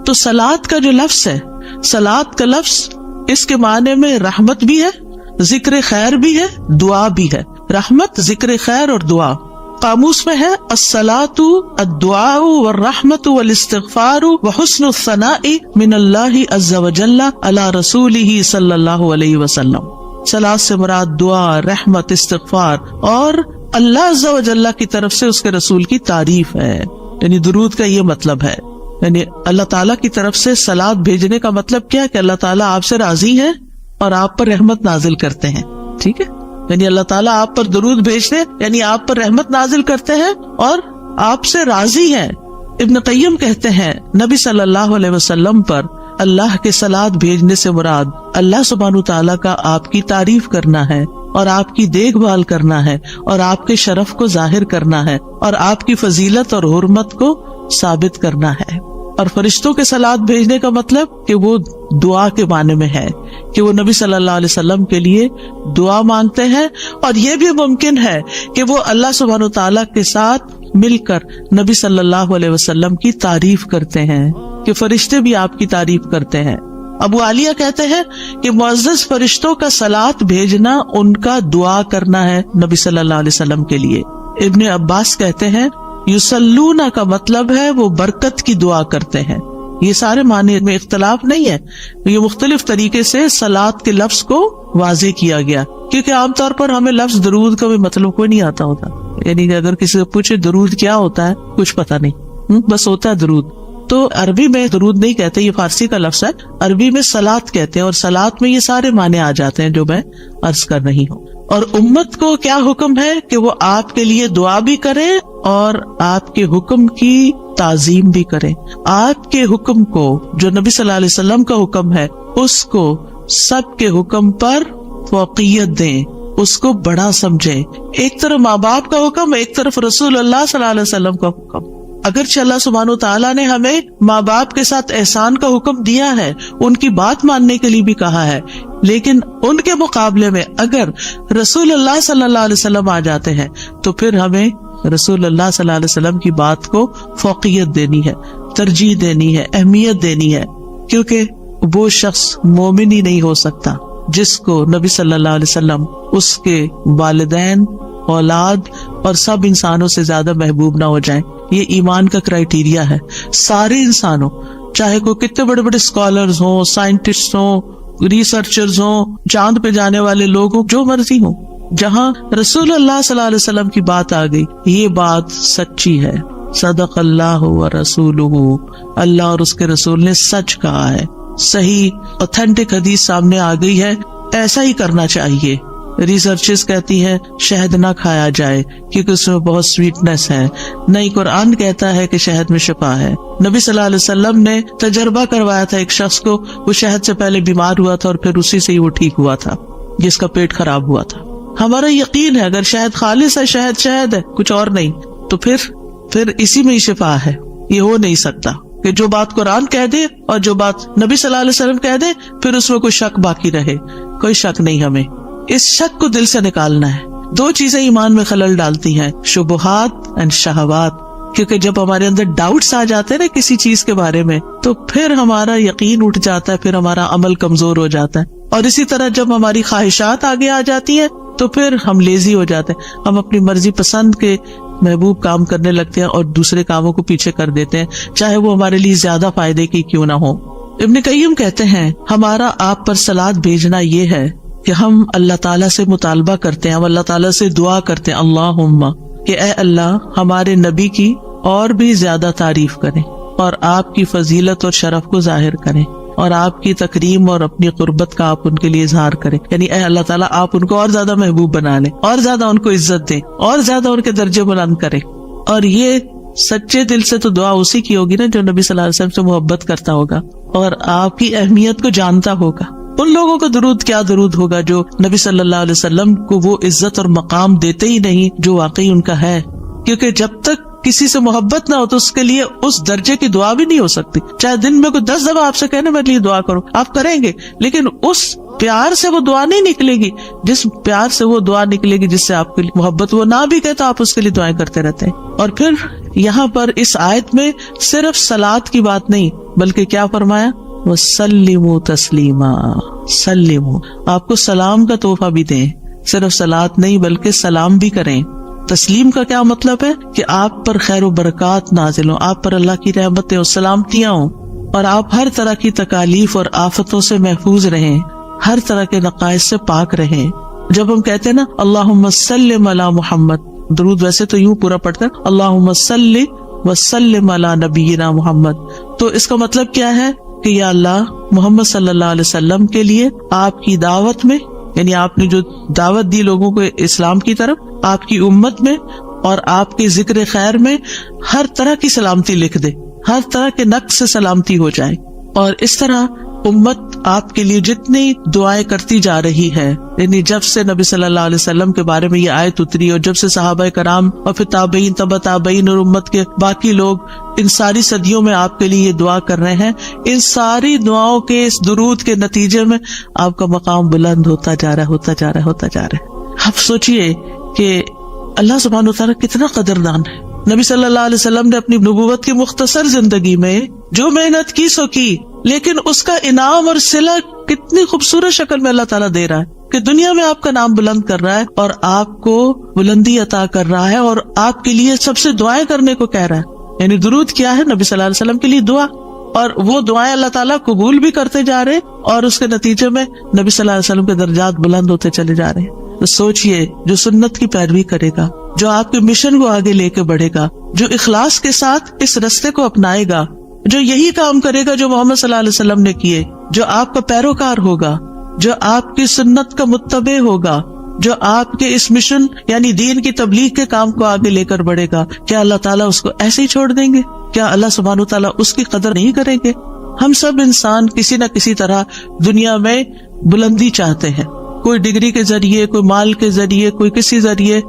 تو صلاۃ کا جو لفظ ہے، صلاۃ کا لفظ اس کے معنی میں رحمت بھی ہے، ذکر خیر بھی ہے، دعا بھی ہے. رحمت، ذکر خیر اور دعا. قاموس میں ہے الصلاۃ الدعاء والرحمت والاستغفار وحسن الثناء من اللہ عز وجل علی رسولہ صلی اللہ علیہ وسلم. صلاۃ سے مراد دعا، رحمت، استغفار اور اللہ عز وجل کی طرف سے اس کے رسول کی تعریف ہے. یعنی درود کا یہ مطلب ہے. یعنی اللہ تعالیٰ کی طرف سے صلاۃ بھیجنے کا مطلب کیا ہے کہ اللہ تعالیٰ آپ سے راضی ہے اور آپ پر رحمت نازل کرتے ہیں. ٹھیک ہے، یعنی اللہ تعالیٰ آپ پر درود بھیجتے یعنی آپ پر رحمت نازل کرتے ہیں اور آپ سے راضی ہیں. ابن قیم کہتے ہیں نبی صلی اللہ علیہ وسلم پر اللہ کے صلاۃ بھیجنے سے مراد اللہ سبحانہ تعالیٰ کا آپ کی تعریف کرنا ہے اور آپ کی دیکھ بھال کرنا ہے اور آپ کے شرف کو ظاہر کرنا ہے اور آپ کی فضیلت اور حرمت کو ثابت کرنا ہے. اور فرشتوں کے صلاۃ بھیجنے کا مطلب کہ وہ دعا کے معنی میں ہے کہ وہ نبی صلی اللہ علیہ وسلم کے لیے دعا مانگتے ہیں. اور یہ بھی ممکن ہے کہ وہ اللہ سبحانہ تعالیٰ کے ساتھ مل کر نبی صلی اللہ علیہ وسلم کی تعریف کرتے ہیں کہ فرشتے بھی آپ کی تعریف کرتے ہیں. ابو عالیہ کہتے ہیں کہ معزز فرشتوں کا صلاۃ بھیجنا ان کا دعا کرنا ہے نبی صلی اللہ علیہ وسلم کے لیے. ابن عباس کہتے ہیں یصلون کا مطلب ہے وہ برکت کی دعا کرتے ہیں. یہ سارے معنی میں اختلاف نہیں ہے، یہ مختلف طریقے سے صلاۃ کے لفظ کو واضح کیا گیا، کیونکہ عام طور پر ہمیں لفظ درود کا بھی مطلب کوئی نہیں آتا ہوتا. یعنی کہ اگر کسی سے پوچھے درود کیا ہوتا ہے، کچھ پتہ نہیں، بس ہوتا ہے درود. تو عربی میں درود نہیں کہتے، یہ فارسی کا لفظ ہے. عربی میں صلاۃ کہتے ہیں اور صلاۃ میں یہ سارے معنی آ جاتے ہیں جو میں عرض کر رہی ہوں. اور امت کو کیا حکم ہے کہ وہ آپ کے لیے دعا بھی کرے اور آپ کے حکم کی تعظیم بھی کرے. آپ کے حکم کو، جو نبی صلی اللہ علیہ وسلم کا حکم ہے، اس کو سب کے حکم پر فوقیت دیں، اس کو بڑا سمجھیں. ایک طرف ماں باپ کا حکم، ایک طرف رسول اللہ صلی اللہ علیہ وسلم کا حکم. اگرچہ اللہ سبحانہ تعالیٰ نے ہمیں ماں باپ کے ساتھ احسان کا حکم دیا ہے، ان کی بات ماننے کے لیے بھی کہا ہے، لیکن ان کے مقابلے میں اگر رسول اللہ صلی اللہ علیہ وسلم آ جاتے ہیں تو پھر ہمیں رسول اللہ صلی اللہ علیہ وسلم کی بات کو فوقیت دینی ہے، ترجیح دینی ہے، اہمیت دینی ہے. کیونکہ وہ شخص مومن ہی نہیں ہو سکتا جس کو نبی صلی اللہ علیہ وسلم اس کے والدین، اولاد اور سب انسانوں سے زیادہ محبوب نہ ہو جائیں. یہ ایمان کا کرائیٹیریا ہے. سارے انسانوں، چاہے کوئی کتنے بڑے بڑے اسکالرز ہوں، سائنٹسٹ ہوں، ریسرچرز ہوں، چاند پہ جانے والے لوگ ہوں، جو مرضی ہوں، جہاں رسول اللہ صلی اللہ علیہ وسلم کی بات آ گئی، یہ بات سچی ہے، صدق اللہ و رسولہ، اللہ اور اس کے رسول نے سچ کہا ہے. صحیح اوتھینٹک حدیث سامنے آ گئی ہے، ایسا ہی کرنا چاہیے. ریسرچز کہتی ہیں شہد نہ کھایا جائے کیونکہ اس میں بہت سویٹنس ہے. نہیں، قرآن کہتا ہے کہ شہد میں شفا ہے. نبی صلی اللہ علیہ وسلم نے تجربہ کروایا تھا ایک شخص کو، وہ شہد سے پہلے بیمار ہوا تھا اور پھر اسی سے ہی وہ ٹھیک ہوا تھا جس کا پیٹ خراب ہوا تھا. ہمارا یقین ہے اگر شہد خالص ہے، شہد شہد ہے، کچھ اور نہیں، تو پھر اسی میں ہی شفا ہے. یہ ہو نہیں سکتا کہ جو بات قرآن کہہ دے اور جو بات نبی صلی اللہ علیہ وسلم کہہ دے پھر اس میں کوئی شک باقی رہے. کوئی شک نہیں، ہمیں اس شک کو دل سے نکالنا ہے. دو چیزیں ایمان میں خلل ڈالتی ہیں، شبہات اینڈ شہوات. کیونکہ جب ہمارے اندر ڈاؤٹس آ جاتے ہیں نا کسی چیز کے بارے میں، تو پھر ہمارا یقین اٹھ جاتا ہے، پھر ہمارا عمل کمزور ہو جاتا ہے. اور اسی طرح جب ہماری خواہشات آگے آ جاتی ہیں تو پھر ہم لیزی ہو جاتے ہیں، ہم اپنی مرضی پسند کے محبوب کام کرنے لگتے ہیں اور دوسرے کاموں کو پیچھے کر دیتے ہیں، چاہے وہ ہمارے لیے زیادہ فائدے کی کیوں نہ ہو. ابن قیم کہتے ہیں ہمارا آپ پر صلات بھیجنا یہ ہے کہ ہم اللہ تعالیٰ سے مطالبہ کرتے ہیں، ہم اللہ تعالیٰ سے دعا کرتے ہیں، اللہم، کہ اے اللہ ہمارے نبی کی اور بھی زیادہ تعریف کریں اور آپ کی فضیلت اور شرف کو ظاہر کریں اور آپ کی تکریم اور اپنی قربت کا آپ ان کے لیے اظہار کریں. یعنی اے اللہ تعالیٰ آپ ان کو اور زیادہ محبوب بنا لیں، اور زیادہ ان کو عزت دیں، اور زیادہ ان کے درجے بلند کریں. اور یہ سچے دل سے تو دعا اسی کی ہوگی نا جو نبی صلی اللہ علیہ وسلم سے محبت کرتا ہوگا اور آپ کی اہمیت کو جانتا ہوگا. ان لوگوں کو درود کیا درود ہوگا جو نبی صلی اللہ علیہ وسلم کو وہ عزت اور مقام دیتے ہی نہیں جو واقعی ان کا ہے. کیونکہ جب تک کسی سے محبت نہ ہو تو اس کے لیے اس درجے کی دعا بھی نہیں ہو سکتی. چاہے دن میں کوئی 10 دفعہ آپ سے کہنے میرے لیے دعا کرو، آپ کریں گے، لیکن اس پیار سے وہ دعا نہیں نکلے گی جس پیار سے وہ دعا نکلے گی جس سے آپ کے لیے محبت. وہ نہ بھی کہتا آپ اس کے لیے دعائیں کرتے رہتے ہیں. اور پھر یہاں پر اس آیت میں صرف صلات کی بات نہیں بلکہ کیا فرمایا، وَسَلِّمُوا تَسْلِيمًا. سلموا، آپ کو سلام کا تحفہ بھی دیں. صرف صلات نہیں بلکہ سلام بھی کریں. تسلیم کا کیا مطلب ہے کہ آپ پر خیر و برکات نازل ہوں، آپ پر اللہ کی رحمتیں اور سلامتیاں ہوں، اور آپ ہر طرح کی تکالیف اور آفتوں سے محفوظ رہیں، ہر طرح کے نقائص سے پاک رہیں. جب ہم کہتے ہیں نا اللہم صلی علی محمد، درود ویسے تو یوں پورا پڑھتے ہیں اللہم صلی وسلم علی نبینا محمد، تو اس کا مطلب کیا ہے کہ یا اللہ محمد صلی اللہ علیہ وسلم کے لیے آپ کی دعوت میں، یعنی آپ نے جو دعوت دی لوگوں کو اسلام کی طرف، آپ کی امت میں اور آپ کے ذکر خیر میں ہر طرح کی سلامتی لکھ دے، ہر طرح کے نقص سے سلامتی ہو جائے. اور اس طرح امت آپ کے لیے جتنی دعائیں کرتی جا رہی ہے، یعنی جب سے نبی صلی اللہ علیہ وسلم کے بارے میں یہ آیت اتری اور جب سے صحابہ کرام اور پھر تابعین، تبع تابعین اور امت کے باقی لوگ ان ساری صدیوں میں آپ کے لیے یہ دعا کر رہے ہیں، ان ساری دعاؤں کے اس درود کے نتیجے میں آپ کا مقام بلند ہوتا جا رہا ہے، ہوتا جا رہا ہے، ہوتا جا رہا ہے. آپ سوچئے کہ اللہ سبحانہ وتعالیٰ کتنا قدردان ہے. نبی صلی اللہ علیہ وسلم نے اپنی نبوت کی مختصر زندگی میں جو محنت کی سو کی، لیکن اس کا انعام اور صلہ کتنی خوبصورت شکل میں اللہ تعالیٰ دے رہا ہے کہ دنیا میں آپ کا نام بلند کر رہا ہے اور آپ کو بلندی عطا کر رہا ہے اور آپ کے لیے سب سے دعائیں کرنے کو کہہ رہا ہے. یعنی درود کیا ہے؟ نبی صلی اللہ علیہ وسلم کے لیے دعا، اور وہ دعائیں اللہ تعالیٰ قبول بھی کرتے جا رہے اور اس کے نتیجے میں نبی صلی اللہ علیہ وسلم کے درجات بلند ہوتے چلے جا رہے ہیں. تو سوچئے جو سنت کی پیروی کرے گا، جو آپ کے مشن کو آگے لے کے بڑھے گا، جو اخلاص کے ساتھ اس رستے کو اپنائے گا، جو یہی کام کرے گا جو محمد صلی اللہ علیہ وسلم نے کیے، جو آپ کا پیروکار ہوگا، جو آپ کی سنت کا متبع ہوگا، جو آپ کے اس مشن یعنی دین کی تبلیغ کے کام کو آگے لے کر بڑھے گا، کیا اللہ تعالیٰ اس کو ایسے ہی چھوڑ دیں گے؟ کیا اللہ سبحانہ تعالیٰ اس کی قدر نہیں کریں گے؟ ہم سب انسان کسی نہ کسی طرح دنیا میں بلندی چاہتے ہیں، کوئی ڈگری کے ذریعے، کوئی مال کے ذریعے، کوئی کسی ذریعے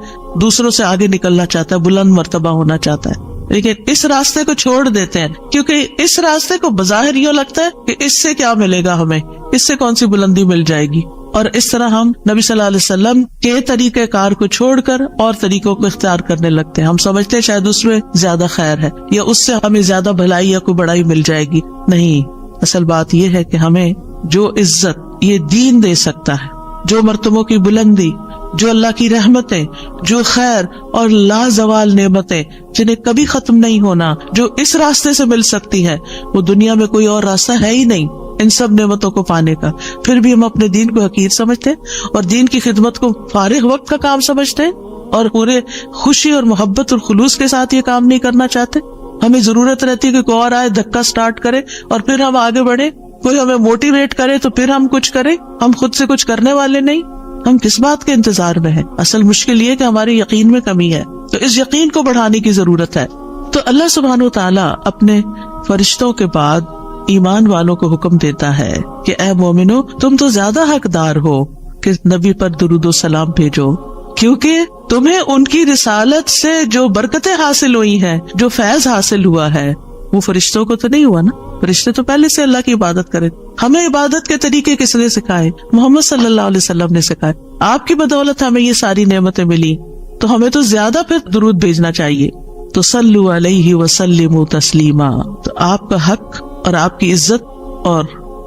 دوسروں سے آگے نکلنا چاہتا ہے، بلند مرتبہ ہونا چاہتا ہے. لیکن اس راستے کو چھوڑ دیتے ہیں کیونکہ اس راستے کو بظاہر یوں لگتا ہے کہ اس سے کیا ملے گا، ہمیں اس سے کون سی بلندی مل جائے گی. اور اس طرح ہم نبی صلی اللہ علیہ وسلم کے طریقہ کار کو چھوڑ کر اور طریقوں کو اختیار کرنے لگتے ہیں. ہم سمجھتے ہیں شاید اس میں زیادہ خیر ہے یا اس سے ہمیں زیادہ بھلائی یا کوئی بڑائی مل جائے گی. نہیں، اصل بات یہ ہے کہ ہمیں جو عزت یہ دین دے سکتا ہے، جو مرتبوں کی بلندی، جو اللہ کی رحمتیں، جو خیر اور لازوال نعمتیں جنہیں کبھی ختم نہیں ہونا، جو اس راستے سے مل سکتی ہے، وہ دنیا میں کوئی اور راستہ ہے ہی نہیں ان سب نعمتوں کو پانے کا. پھر بھی ہم اپنے دین کو حقیر سمجھتے ہیں اور دین کی خدمت کو فارغ وقت کا کام سمجھتے ہیں. اور پورے خوشی اور محبت اور خلوص کے ساتھ یہ کام نہیں کرنا چاہتے؟ ہمیں ضرورت رہتی ہے کہ کوئی اور آئے دھکا سٹارٹ کرے اور پھر ہم آگے بڑھے، کوئی ہمیں موٹیویٹ کرے تو پھر ہم کچھ کریں. ہم خود سے کچھ کرنے والے نہیں. ہم کس بات کے انتظار میں ہیں؟ اصل مشکل یہ کہ ہمارے یقین میں کمی ہے، تو اس یقین کو بڑھانے کی ضرورت ہے. تو اللہ سبحانہ و تعالیٰ اپنے فرشتوں کے بعد ایمان والوں کو حکم دیتا ہے کہ اے مومنو، تم تو زیادہ حقدار ہو کہ نبی پر درود و سلام بھیجو، کیونکہ تمہیں ان کی رسالت سے جو برکتیں حاصل ہوئی ہیں، جو فیض حاصل ہوا ہے، وہ فرشتوں کو تو نہیں ہوا نا. فرشتے تو پہلے سے اللہ کی عبادت کرے. ہمیں عبادت کے طریقے کس نے سکھائے؟ محمد صلی اللہ علیہ وسلم نے سکھائے. آپ کی بدولت ہمیں یہ ساری نعمتیں ملی، تو ہمیں تو زیادہ پھر درود بھیجنا چاہیے. تو صلو علیہ وسلموا تسلیما. تو آپ کا حق اور آپ کی عزت اور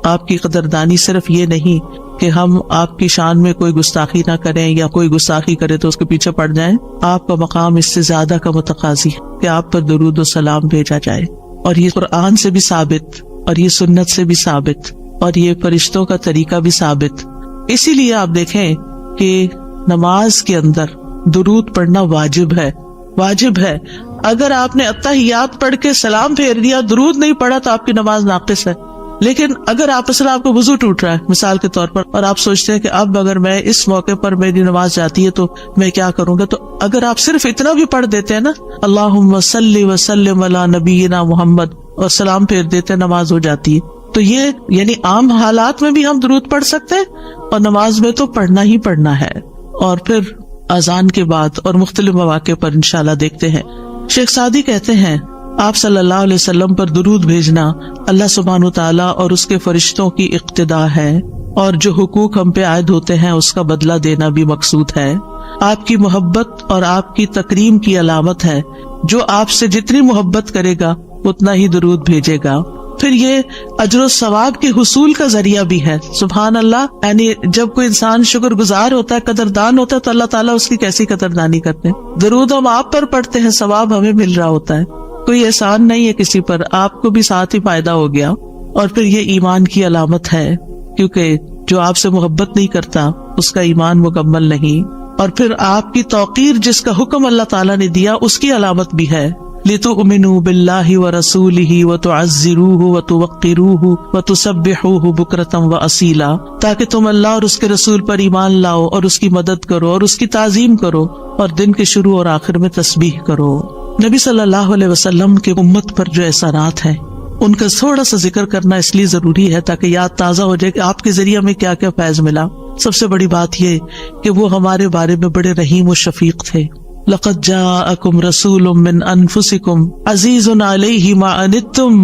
آپ کی قدردانی صرف یہ نہیں کہ ہم آپ کی شان میں کوئی گستاخی نہ کریں یا کوئی گستاخی کرے تو اس کے پیچھے پڑ جائیں. آپ کا مقام اس سے زیادہ کا متقاضی ہے کہ آپ پر درود و سلام بھیجا جائے. اور یہ قرآن سے بھی ثابت، اور یہ سنت سے بھی ثابت، اور یہ فرشتوں کا طریقہ بھی ثابت. اسی لیے آپ دیکھیں کہ نماز کے اندر درود پڑھنا واجب ہے. واجب ہے. اگر آپ نے اتحیات پڑھ کے سلام پھیر دیا، درود نہیں پڑھا، تو آپ کی نماز ناقص ہے. لیکن اگر آپ کو وضو ٹوٹ رہا ہے مثال کے طور پر، اور آپ سوچتے ہیں کہ اب اگر میں اس موقع پر میری نماز جاتی ہے تو میں کیا کروں گا، تو اگر آپ صرف اتنا بھی پڑھ دیتے ہیں نا، اللہم صلی وسلم علی نبینا محمد، اور سلام پھیر دیتے ہیں، نماز ہو جاتی ہے. تو یہ یعنی عام حالات میں بھی ہم درود پڑھ سکتے ہیں، اور نماز میں تو پڑھنا ہی پڑھنا ہے. اور پھر اذان کے بعد اور مختلف مواقع پر انشاءاللہ دیکھتے ہیں. شیخ سعدی کہتے ہیں آپ صلی اللہ علیہ وسلم پر درود بھیجنا اللہ سبحانہ تعالیٰ اور اس کے فرشتوں کی اقتداء ہے، اور جو حقوق ہم پہ عائد ہوتے ہیں اس کا بدلہ دینا بھی مقصود ہے. آپ کی محبت اور آپ کی تکریم کی علامت ہے. جو آپ سے جتنی محبت کرے گا اتنا ہی درود بھیجے گا. پھر یہ اجر و ثواب کے حصول کا ذریعہ بھی ہے. سبحان اللہ. یعنی جب کوئی انسان شکر گزار ہوتا ہے، قدردان ہوتا ہے، تو اللہ تعالیٰ اس کی کیسی قدردانی کرتے ہیں. درود ہم آپ پر پڑھتے ہیں، ثواب ہمیں مل رہا ہوتا ہے. کوئی احسان نہیں ہے کسی پر، آپ کو بھی ساتھ ہی فائدہ ہو گیا. اور پھر یہ ایمان کی علامت ہے، کیونکہ جو آپ سے محبت نہیں کرتا اس کا ایمان مکمل نہیں. اور پھر آپ کی توقیر جس کا حکم اللہ تعالیٰ نے دیا اس کی علامت بھی ہے. لِتُؤْمِنُوا بِاللَّهِ وَرَسُولِهِ وَتُعَزِّرُوهُ وَتُوَقِّرُوهُ وَتُسَبِّحُوهُ بُكْرَةً وَأَصِيلًا، تاکہ تم اللہ اور اس کے رسول پر ایمان لاؤ اور اس کی مدد کرو اور اس کی تعظیم کرو اور دن کے شروع اور آخر میں تسبیح کرو. نبی صلی اللہ علیہ وسلم کے امت پر جو احسانات ہیں ان کا تھوڑا سا ذکر کرنا اس لیے ضروری ہے تاکہ یاد تازہ ہو جائے کہ آپ کے ذریعے ہمیں کیا کیا فیض ملا. سب سے بڑی بات یہ کہ وہ ہمارے بارے میں بڑے رحیم و شفیق تھے. لَقَدْ جَاءَكُمْ رَسُولٌ مِّنْ أَنفُسِكُمْ عَزِيزٌ عَلَيْهِ مَا عَنِتُّمْ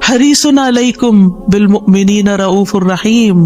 حَرِيصٌ عَلَيْكُمْ بِالْمُؤْمِنِينَ رَءُوفٌ رَحِيمٌ.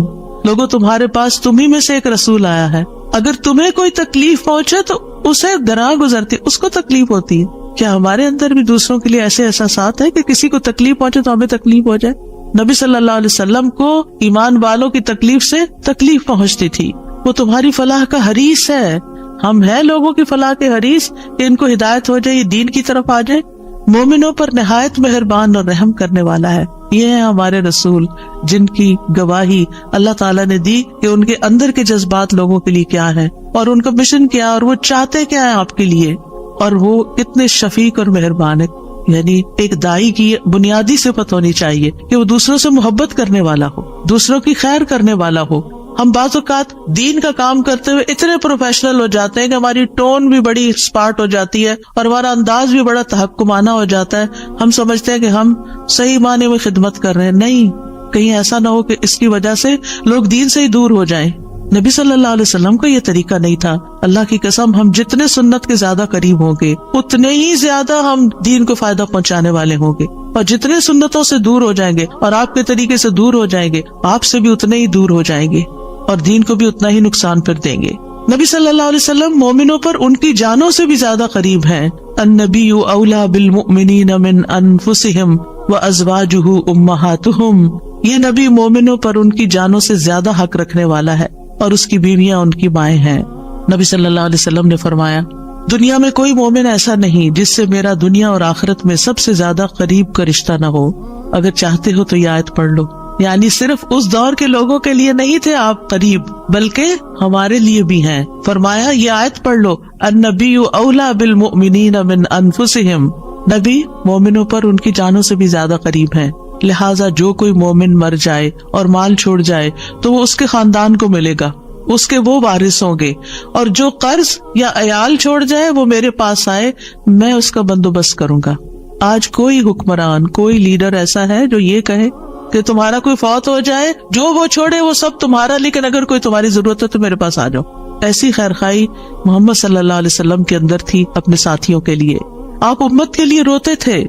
لوگوں تمہارے پاس تمہیں میں سے ایک رسول آیا ہے، اگر تمہیں کوئی تکلیف پہنچے تو اسے گراں گزرتی، اس کو تکلیف ہوتی ہے. کیا ہمارے اندر بھی دوسروں کے لیے ایسے احساسات ہیں کہ کسی کو تکلیف پہنچے تو ہمیں تکلیف ہو جائے؟ نبی صلی اللہ علیہ وسلم کو ایمان والوں کی تکلیف سے تکلیف پہنچتی تھی. وہ تمہاری فلاح کا حریص ہے. ہم ہیں لوگوں کی فلاح کے حریص کہ ان کو ہدایت ہو جائے، یہ دین کی طرف آ جائے. مومنوں پر نہایت مہربان اور رحم کرنے والا ہے. یہ ہیں ہمارے رسول جن کی گواہی اللہ تعالیٰ نے دی کہ ان کے اندر کے جذبات لوگوں کے لیے کیا ہیں اور ان کا مشن کیا، اور وہ چاہتے کیا ہے آپ کے لیے، اور وہ کتنے شفیق اور مہربان ہے. یعنی ایک دائی کی بنیادی صفت ہونی چاہیے کہ وہ دوسروں سے محبت کرنے والا ہو، دوسروں کی خیر کرنے والا ہو. ہم بعض اوقات دین کا کام کرتے ہوئے اتنے پروفیشنل ہو جاتے ہیں کہ ہماری ٹون بھی بڑی اسپارٹ ہو جاتی ہے اور ہمارا انداز بھی بڑا تحکمانہ ہو جاتا ہے. ہم سمجھتے ہیں کہ ہم صحیح معنی میں خدمت کر رہے ہیں. نہیں، کہیں ایسا نہ ہو کہ اس کی وجہ سے لوگ دین سے ہی دور ہو جائیں. نبی صلی اللہ علیہ وسلم کا یہ طریقہ نہیں تھا. اللہ کی قسم، ہم جتنے سنت کے زیادہ قریب ہوں گے اتنے ہی زیادہ ہم دین کو فائدہ پہنچانے والے ہوں گے، اور جتنے سنتوں سے دور ہو جائیں گے اور آپ کے طریقے سے دور ہو جائیں گے، آپ سے بھی اتنے ہی دور ہو جائیں گے اور دین کو بھی اتنا ہی نقصان پھر دیں گے. نبی صلی اللہ علیہ وسلم مومنوں پر ان کی جانوں سے بھی زیادہ قریب ہیں. النبی اولیٰ بالمؤمنین من انفسہم وازواجہ امہاتہم. یہ نبی مومنوں پر ان کی جانوں سے زیادہ حق رکھنے والا ہے اور اس کی بیویاں ان کی مائیں ہیں. نبی صلی اللہ علیہ وسلم نے فرمایا، دنیا میں کوئی مومن ایسا نہیں جس سے میرا دنیا اور آخرت میں سب سے زیادہ قریب کا رشتہ نہ ہو. اگر چاہتے ہو تو یہ آیت پڑھ لو، یعنی صرف اس دور کے لوگوں کے لیے نہیں تھے آپ قریب، بلکہ ہمارے لیے بھی ہیں۔ فرمایا یہ آیت پڑھ لو، النبی اولا بالمؤمنین من انفسہم، نبی مومنوں پر ان کی جانوں سے بھی زیادہ قریب ہیں، لہٰذا جو کوئی مومن مر جائے اور مال چھوڑ جائے تو وہ اس کے خاندان کو ملے گا، اس کے وہ وارث ہوں گے، اور جو قرض یا عیال چھوڑ جائے وہ میرے پاس آئے، میں اس کا بندوبست کروں گا۔ آج کوئی حکمران، کوئی لیڈر ایسا ہے جو یہ کہے کہ تمہارا کوئی فوت ہو جائے، جو وہ چھوڑے وہ سب تمہارا، لیکن اگر کوئی تمہاری ضرورت ہے تو میرے پاس آ جاؤ؟ ایسی خیرخواہی محمد صلی اللہ علیہ وسلم کے اندر تھی اپنے ساتھیوں کے لیے۔ آپ امت کے لیے روتے تھے۔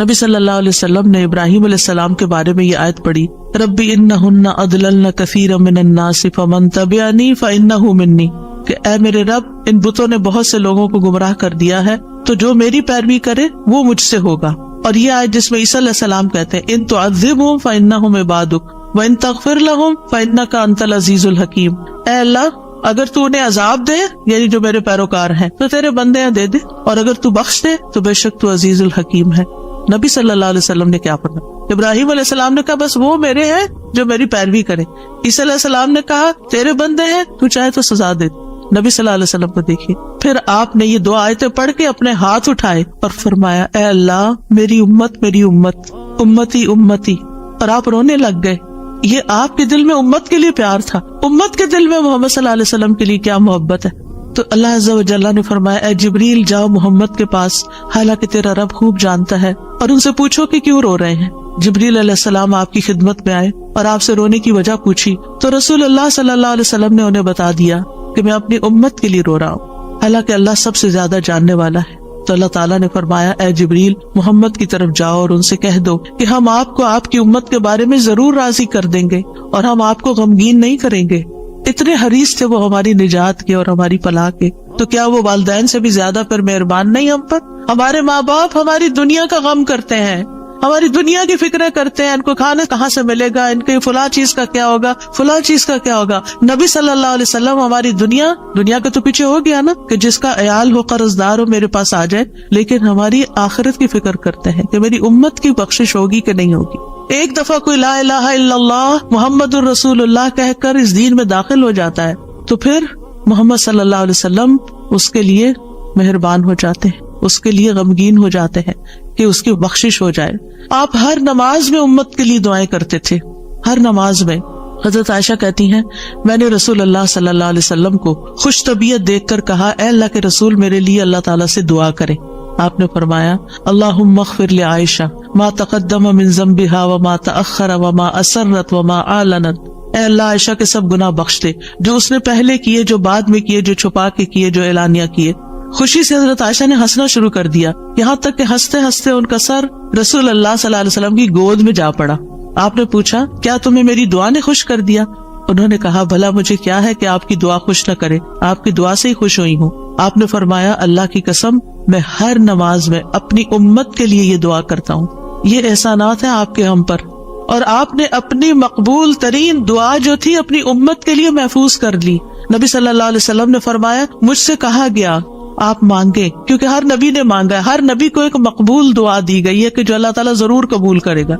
نبی صلی اللہ علیہ وسلم نے ابراہیم علیہ السلام کے بارے میں یہ آیت پڑھی، ربی انہن اضللن کثیرا من الناس فمن تبعنی فانہ منی، کہ اے میرے رب ان بتوں نے بہت سے لوگوں کو گمراہ کر دیا ہے، تو جو میری پیروی کرے وہ مجھ سے ہوگا۔ اور یہ آیت جس میں عیسیٰ علیہ السلام کہتے ہیں ان تعذبہم فانہم عبادک وان تغفر لہم فانک انت العزیز الحکیم، اے اللہ اگر تو انہیں عذاب دے، یعنی جو میرے پیروکار ہیں، تو تیرے بندے ہیں دے دے، اور اگر تو بخش دے تو بے شک تو عزیز الحکیم ہے۔ نبی صلی اللہ علیہ وسلم نے کیا پڑھا؟ ابراہیم علیہ السلام نے کہا بس وہ میرے ہیں جو میری پیروی کرے۔ عیسیٰ علیہ السلام نے کہا تیرے بندے ہیں، تو چاہے تو سزا دے۔ نبی صلی اللہ علیہ وسلم کو دیکھیے، پھر آپ نے یہ دو آیتیں پڑھ کے اپنے ہاتھ اٹھائے اور فرمایا اے اللہ میری امت، میری امت، امتی امتی، اور آپ رونے لگ گئے۔ یہ آپ کے دل میں امت کے لیے پیار تھا، امت کے دل میں محمد صلی اللہ علیہ وسلم کے لیے کیا محبت ہے۔ تو اللہ عز و جل نے فرمایا اے جبریل جاؤ محمد کے پاس، حالانکہ تیرا رب خوب جانتا ہے، اور ان سے پوچھو کہ کیوں رو رہے ہیں۔ جبریل علیہ السلام آپ کی خدمت میں آئے اور آپ سے رونے کی وجہ پوچھی، تو رسول اللہ صلی اللہ علیہ وسلم نے انہیں بتا دیا کہ میں اپنی امت کے لیے رو رہا ہوں، حالانکہ اللہ سب سے زیادہ جاننے والا ہے۔ تو اللہ تعالیٰ نے فرمایا اے جبریل محمد کی طرف جاؤ اور ان سے کہہ دو کہ ہم آپ کو آپ کی امت کے بارے میں ضرور راضی کر دیں گے، اور ہم آپ کو غمگین نہیں کریں گے۔ اتنے حریص تھے وہ ہماری نجات کے اور ہماری فلاح کے، تو کیا وہ والدین سے بھی زیادہ پر مہربان نہیں ہم پر؟ ہمارے ماں باپ ہماری دنیا کا غم کرتے ہیں، ہماری دنیا کی فکریں کرتے ہیں، ان کو کھانا کہاں سے ملے گا، ان کے فلاں چیز کا کیا ہوگا، فلاں چیز کا کیا ہوگا۔ نبی صلی اللہ علیہ وسلم ہماری دنیا کے تو پیچھے ہو گیا نا، کہ جس کا عیال ہو قرض دار ہو میرے پاس آ جائے، لیکن ہماری آخرت کی فکر کرتے ہیں کہ میری امت کی بخشش ہوگی کہ نہیں ہوگی۔ ایک دفعہ کوئی لا الہ الا اللہ محمد الرسول اللہ کہہ کر اس دین میں داخل ہو جاتا ہے تو پھر محمد صلی اللہ علیہ وسلم اس کے لیے مہربان ہو جاتے ہیں، اس کے لیے غمگین ہو جاتے ہیں کہ اس کی بخشش ہو جائے۔ آپ ہر نماز میں امت کے لیے دعائیں کرتے تھے، ہر نماز میں۔ حضرت عائشہ کہتی ہیں میں نے رسول اللہ صلی اللہ علیہ وسلم کو خوش طبیعت دیکھ کر کہا اے اللہ کے رسول میرے لیے اللہ تعالیٰ سے دعا کرے۔ آپ نے فرمایا اللہم اغفر لعائشہ ما تقدم من ذنبها وما تأخر وما اسرت وما اعلنت، اے اللہ عائشہ کے سب گناہ بخش دے، جو اس نے پہلے کیے، جو بعد میں کیے، جو چھپا کے کیے، جو اعلانیہ کیے۔ خوشی سے حضرت عائشہ نے ہنسنا شروع کر دیا، یہاں تک کہ ہنستے ہنستے ان کا سر رسول اللہ صلی اللہ علیہ وسلم کی گود میں جا پڑا۔ آپ نے پوچھا کیا تمہیں میری دعا نے خوش کر دیا؟ انہوں نے کہا بھلا مجھے کیا ہے کہ آپ کی دعا خوش نہ کرے، آپ کی دعا سے ہی خوش ہوئی ہوں۔ آپ نے فرمایا اللہ کی قسم میں ہر نماز میں اپنی امت کے لیے یہ دعا کرتا ہوں۔ یہ احسانات ہیں آپ کے ہم پر، اور آپ نے اپنی مقبول ترین دعا جو تھی اپنی امت کے لیے محفوظ کر لی۔ نبی صلی اللہ علیہ وسلم نے فرمایا مجھ سے کہا گیا آپ مانگے، کیونکہ ہر نبی نے مانگا ہے، ہر نبی کو ایک مقبول دعا دی گئی ہے کہ جو اللہ تعالیٰ ضرور قبول کرے گا۔